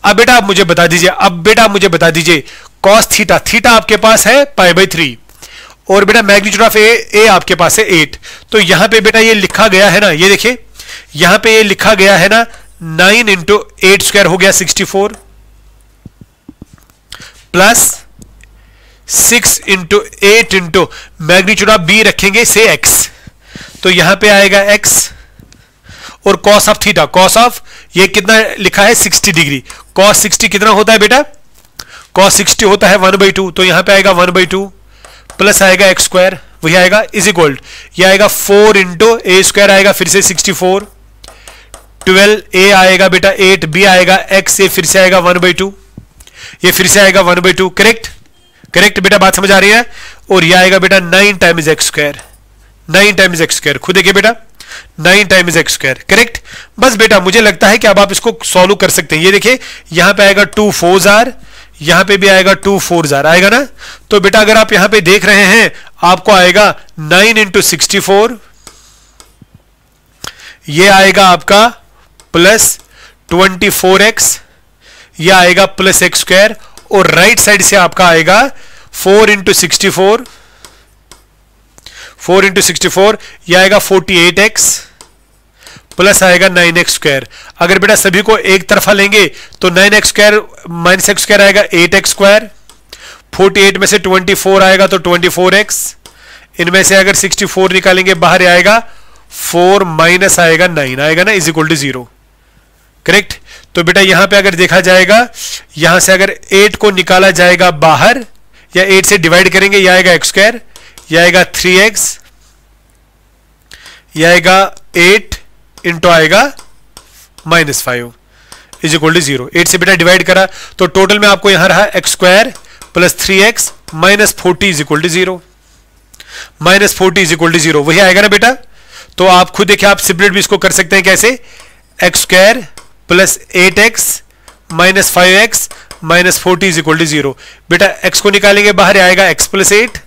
अब बेटा आप मुझे बता दीजिए, अब बेटा मुझे बता दीजिए कॉस थीटा, थीटा आपके पास है पाई बाई 3, और बेटा मैग्नीट्यूड ऑफ ए आपके पास है 8। तो यहां पे बेटा ये लिखा गया है ना, ये देखिए यहां पे ये लिखा गया है ना 9 इंटू 8 स्क्वायर हो गया 64, plus 6 into 8 into magnitude of b रखेंगे से x, तो यहां पे आएगा x, और cos of theta, cos of ये कितना लिखा है 60 डिग्री, कॉस 60 कितना होता है बेटा, कॉस 60 होता है 1/2, तो यहां पे आएगा 1/2, प्लस आएगा एक्स स्क्वायर, वही आएगा इज इक्वल, ये आएगा 4 इंटू ए स्क्वायर आएगा फिर से 64, 12 ए आएगा बेटा 8, बी आएगा एक्स, ये फिर से आएगा 1/2, ये फिर से आएगा 1/2। करेक्ट। करेक्ट बेटा, बात समझ आ रही है। और ये आएगा बेटा 9 times x square, 9 times x square, खुद देखिए बेटा 9 टाइम्स एक्स स्क्वायर। करेक्ट। बस बेटा मुझे लगता है कि अब आप इसको सॉल्व कर सकते हैं। ये देखिए यहां पे आएगा 2 4 जार, यहां पे भी आएगा 2 4 जार आएगा ना। तो बेटा अगर आप यहां पे देख रहे हैं आपको आएगा 9 इंटू 64, ये आएगा आपका प्लस 24x, यह आएगा प्लस एक्स स्क्वायर, और राइट साइड से आपका आएगा 4 इंटू 64, 4 इंटू 64, यह आएगा 48x, प्लस आएगा 9x स्क्वायर। अगर बेटा सभी को एक तरफा लेंगे तो 9x square minus x square आएगा 8x स्क्वायर, 48 में से 24 आएगा तो 24x, इनमें से अगर 64 निकालेंगे बाहर आएगा 4 माइनस आएगा 9 आएगा ना, इज इक्वल टू 0। करेक्ट। तो बेटा यहां पे अगर देखा जाएगा, यहां से अगर 8 को निकाला जाएगा बाहर या 8 से डिवाइड करेंगे, यह आएगा एक्स स्क्वायर, यह आएगा 3x, यह आएगा 8 इंटू आएगा -5 इज इक्वल टू 0। 8 से बेटा डिवाइड करा तो टोटल में आपको यहां रहा x square plus 3x minus 40 is equal to 0। Minus 40 is equal to 0, वही आएगा ना बेटा। तो आप खुद देखिए, आप सेपरेट भी इसको कर सकते हैं कैसे, x square plus 8x minus 5x minus 40 is equal to 0। बेटा x को निकालेंगे बाहर आएगा x प्लस 8,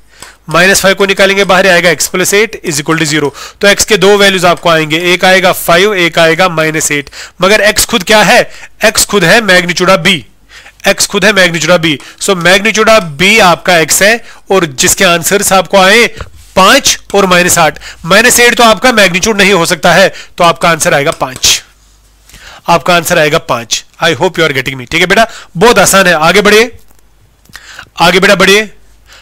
माइनस 5 को निकालेंगे बाहर आएगा x plus 8 is equal to 0। तो x के दो वैल्यूज आपको आएंगे, एक आएगा 5, एक आएगा माइनस 8। मगर x खुद क्या है, x खुद है मैग्नीट्यूड ऑफ b, x खुद है magnitude of b। So magnitude of b आपका x है, और जिसके आंसर्स आपको आए 5 और माइनस 8। माइनस 8 तो आपका मैग्नीट्यूड नहीं हो सकता है, तो आपका आंसर आएगा 5, आपका आंसर आएगा 5। I hope you are getting me. ठीक है बेटा, बहुत आसान है। आगे बढ़िए, आगे बेटा बढ़िए।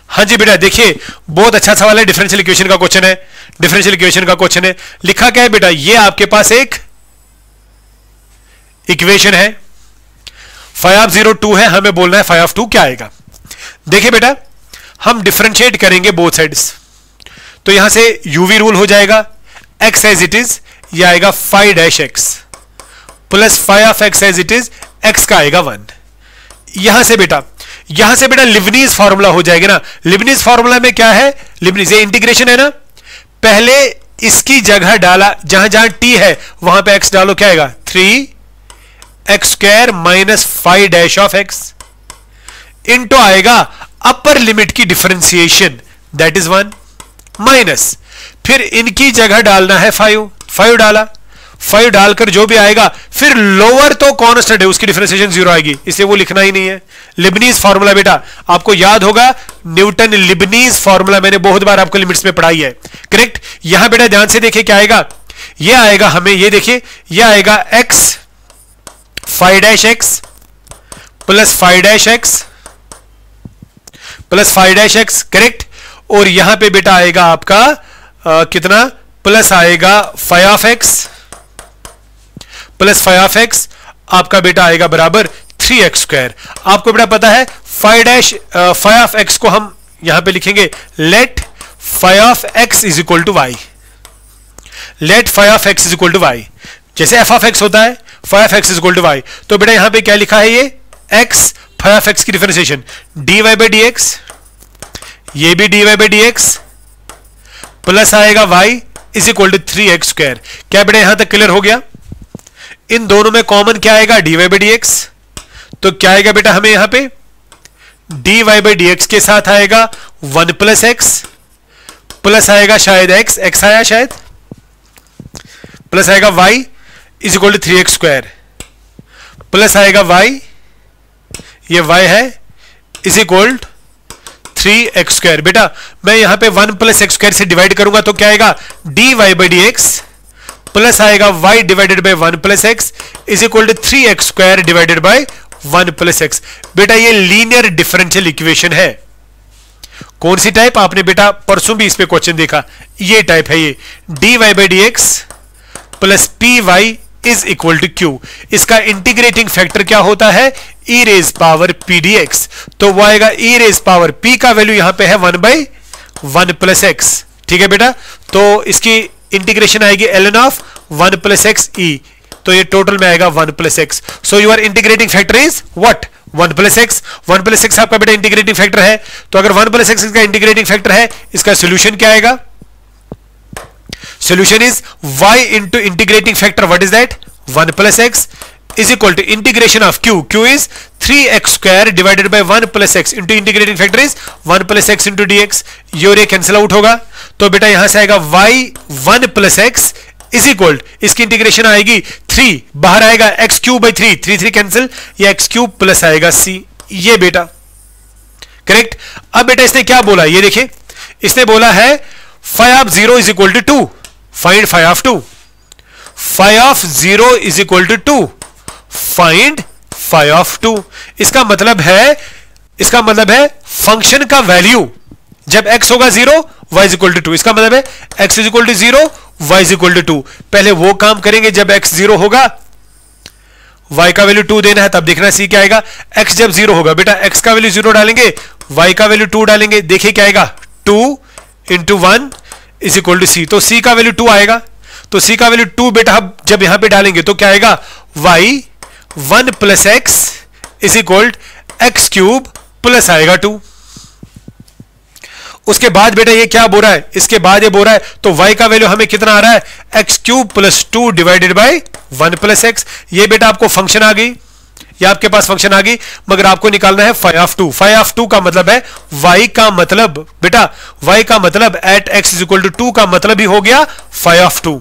हाँ जी बेटा, देखिए बहुत अच्छा सवाल है, डिफरेंशियल इक्वेशन का क्वेश्चन है, डिफरेंशियल इक्वेशन का क्वेश्चन है। लिखा क्या है बेटा, ये आपके पास एक इक्वेशन है, फाई ऑफ 0 2 है, हमें बोलना है फाई ऑफ 2 क्या आएगा। देखिए बेटा, हम डिफरेंशिएट करेंगे बोथ साइड्स, तो यहां से यूवी रूल हो जाएगा, x एज इट इज, ये आएगा phi dash x plus phi of x as it is, x का आएगा 1। यहां से बेटा लिबनीज फार्मूला हो जाएगा ना। लिबनीज फार्मूला में क्या है, लिबनीज ये इंटीग्रेशन है ना, पहले इसकी जगह डाला, जहां जहां t है वहां पे x डालो, क्या आएगा 3x square minus phi dash of x into आएगा अपर लिमिट की डिफरेंशिएशन दैट इज 1 माइनस, फिर इनकी जगह डालना है 5 डाला, 5 डालकर जो भी आएगा, फिर लोअर तो कांस्टेंट है उसकी डिफरेंशिएशन 0 आएगी, इसे वो लिखना ही नहीं है। लिबनीज फार्मूला बेटा आपको याद होगा, न्यूटन लिबनीज फार्मूला मैंने बहुत बार आपको लिमिट्स में पढ़ाई है, करेक्ट। यहां बेटा ध्यान से देखिए क्या आएगा, ये आएगा हमें, ये देखिए ये आएगा x phi dash x plus phi dash x plus phi dash x, correct. और यहां पे बेटा आएगा आपका कितना, प्लस आएगा phi of x plus phi of x, आपका बेटा आएगा बराबर 3x स्क्वायर। आपको बेटा पता है फाई ऑफ x को हम यहां पे लिखेंगे let phi of x is equal to y, let phi of x is equal to y, जैसे f ऑफ x होता है phi of x is equal to y. तो बेटा यहां पे क्या लिखा है, ये x फाई ऑफ x की डिफरेंशिएशन dy बाई dx, ये भी dy बाई dx प्लस आएगा y is equal to 3x square. क्या बेटा यहां तक क्लियर हो गया। इन दोनों में कॉमन क्या आएगा, dy बाई dx, तो क्या आएगा बेटा हमें यहां पे dy बाई dx के साथ आएगा 1 प्लस x प्लस आएगा शायद x आया शायद, प्लस आएगा y is equal to 3x square plus आएगा y, ये y है इज इक्वल 3x स्क्वायर। बेटा मैं यहां पे 1 प्लस x स्क्वायर से डिवाइड करूंगा तो क्या आएगा, dy बाई dx प्लस आएगा y divided by 1 plus x is equal to 3x square divided by 1 plus x। बेटा ये लीनियर डिफरेंशियल इक्वेशन है। कौन सी टाइप, आपने बेटा परसों भी इस पे क्वेश्चन देखा, ये टाइप है, ये dy by dx plus py is equal to q। इसका इंटीग्रेटिंग फैक्टर क्या होता है, e raise power p dx, तो वो आएगा e रेज पावर p का वैल्यू यहां पे है 1 बाई 1 प्लस x। ठीक है बेटा, तो इसकी इंटीग्रेशन आएगी ln of 1 plus x e, तो ये टोटल में आएगा 1 plus x। So your integrating factor is what, 1 plus x। 1 plus x आपका बेटा इंटीग्रेटिंग फैक्टर है, तो अगर 1 प्लस x का इंटीग्रेटिंग फैक्टर है, इसका सोल्यूशन क्या आएगा, solution is y into integrating factor, what is that 1 plus x is equal to integration of q is 3x square divided by 1 plus x into integrating factor is 1 plus x into dx, ये cancel out होगा। तो बेटा यहां से आएगा y 1 plus x is equal, इसकी integration आएगी 3, बाहर आएगा x क्यूब बाई 3, 3 कैंसिल, ये x क्यूब प्लस आएगा c, ये बेटा करेक्ट। अब बेटा इसने क्या बोला, ये देखिए इसने बोला है phi of 0 is equal to 2, find phi of 2, phi of 0 is equal to 2, find phi of 2। इसका मतलब है फंक्शन का वैल्यू जब x होगा 0 y इज इक्वल टू 2, इसका मतलब है x is equal to 0 y is equal to 2। पहले वो काम करेंगे जब x 0 होगा, y का वैल्यू 2 देना है, तब देखना c क्या आएगा। x जब 0 होगा बेटा x का वैल्यू 0 डालेंगे, y का वैल्यू 2 डालेंगे, देखिए क्या आएगा 2 into 1 is equal to c, तो c का वैल्यू 2 आएगा, तो c का वैल्यू 2 बेटा हम जब यहां पे डालेंगे तो क्या आएगा, y 1 plus x is equal x cube plus आएगा 2। उसके बाद बेटा ये क्या बोल रहा है, इसके बाद ये बोल रहा है, तो y का वैल्यू हमें कितना आ रहा है, x cube plus 2 divided by 1 plus x. ये बेटा आपको फंक्शन आ गई, ये आपके पास फंक्शन आ गई, मगर आपको निकालना है फाई ऑफ 2। फाई ऑफ 2 का मतलब है y का मतलब बेटा, y का मतलब at x is equal to 2 का मतलब ही हो गया phi of 2,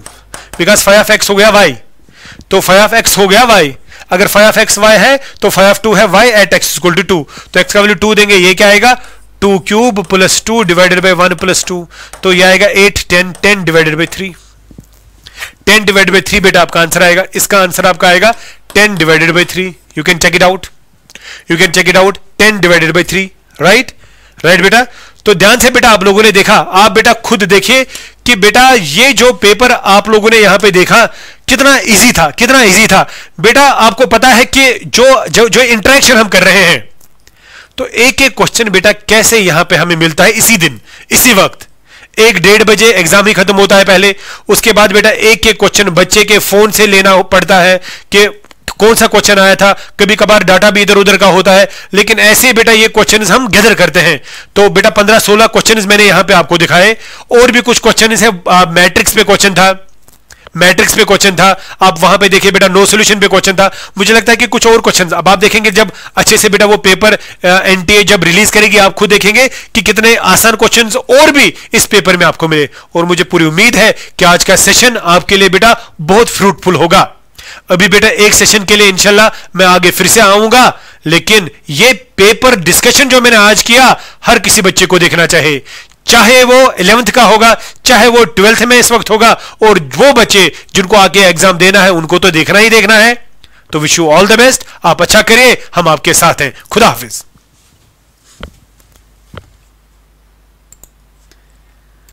because phi of x हो गया y, तो फाई ऑफ x हो गया y। अगर फाई ऑफ x y है तो फाई ऑफ 2 है y at x equal to 2, तो x का वैल्यू 2 देंगे, ये क्या आएगा 2 cube plus 2 divided by 1 plus 2, तो ये आएगा 8 10 10 डिवाइडेड बाई 3, 10 डिवाइडेड बाई 3 बेटा आपका आंसर आएगा। इसका आंसर आपका आएगा 10 divided by 3। You can check it out, you can check it out, 10 divided by 3, right right बेटा। तो ध्यान से बेटा आप लोगों ने देखा, आप बेटा खुद देखिए कि बेटा ये जो पेपर आप लोगों ने यहां पे देखा कितना इजी था, कितना इजी था बेटा। आपको पता है कि जो इंटरेक्शन हम कर रहे हैं, तो एक एक क्वेश्चन बेटा कैसे यहां पे हमें मिलता है इसी दिन इसी वक्त, 1-1:30 बजे एग्जाम ही खत्म होता है पहले, उसके बाद बेटा एक एक क्वेश्चन बच्चे के फोन से लेना पड़ता है कि कौन सा क्वेश्चन आया था, कभी कभार डाटा भी इधर उधर का होता है, लेकिन ऐसे बेटा ये क्वेश्चंस हम गैदर करते हैं। तो बेटा 15-16 क्वेश्चंस मैंने यहां पे आपको दिखाए, और भी कुछ क्वेश्चंस है, मैट्रिक्स पे क्वेश्चन था, मैट्रिक्स पे क्वेश्चन था, आप वहां पे देखिए बेटा नो सॉल्यूशन पे क्वेश्चन था। मुझे लगता है कि कुछ और क्वेश्चन अब आप देखेंगे जब अच्छे से बेटा वो पेपर एनटीए जब रिलीज करेगी, आप खुद देखेंगे कि कितने आसान क्वेश्चंस और भी इस पेपर में आपको मिले। और मुझे पूरी उम्मीद है कि आज का सेशन आपके लिए बेटा बहुत फ्रूटफुल होगा। अभी बेटा एक सेशन के लिए इंशाल्लाह मैं आगे फिर से आऊंगा, लेकिन ये पेपर डिस्कशन जो मैंने आज किया हर किसी बच्चे को देखना चाहिए, चाहे वो 11th का होगा, चाहे वो 12th में इस वक्त होगा, और वो बच्चे जिनको आगे एग्जाम देना है उनको तो देखना ही देखना है। तो wish you all the best, आप अच्छा करिए, हम आपके साथ हैं। खुदा हाफिज।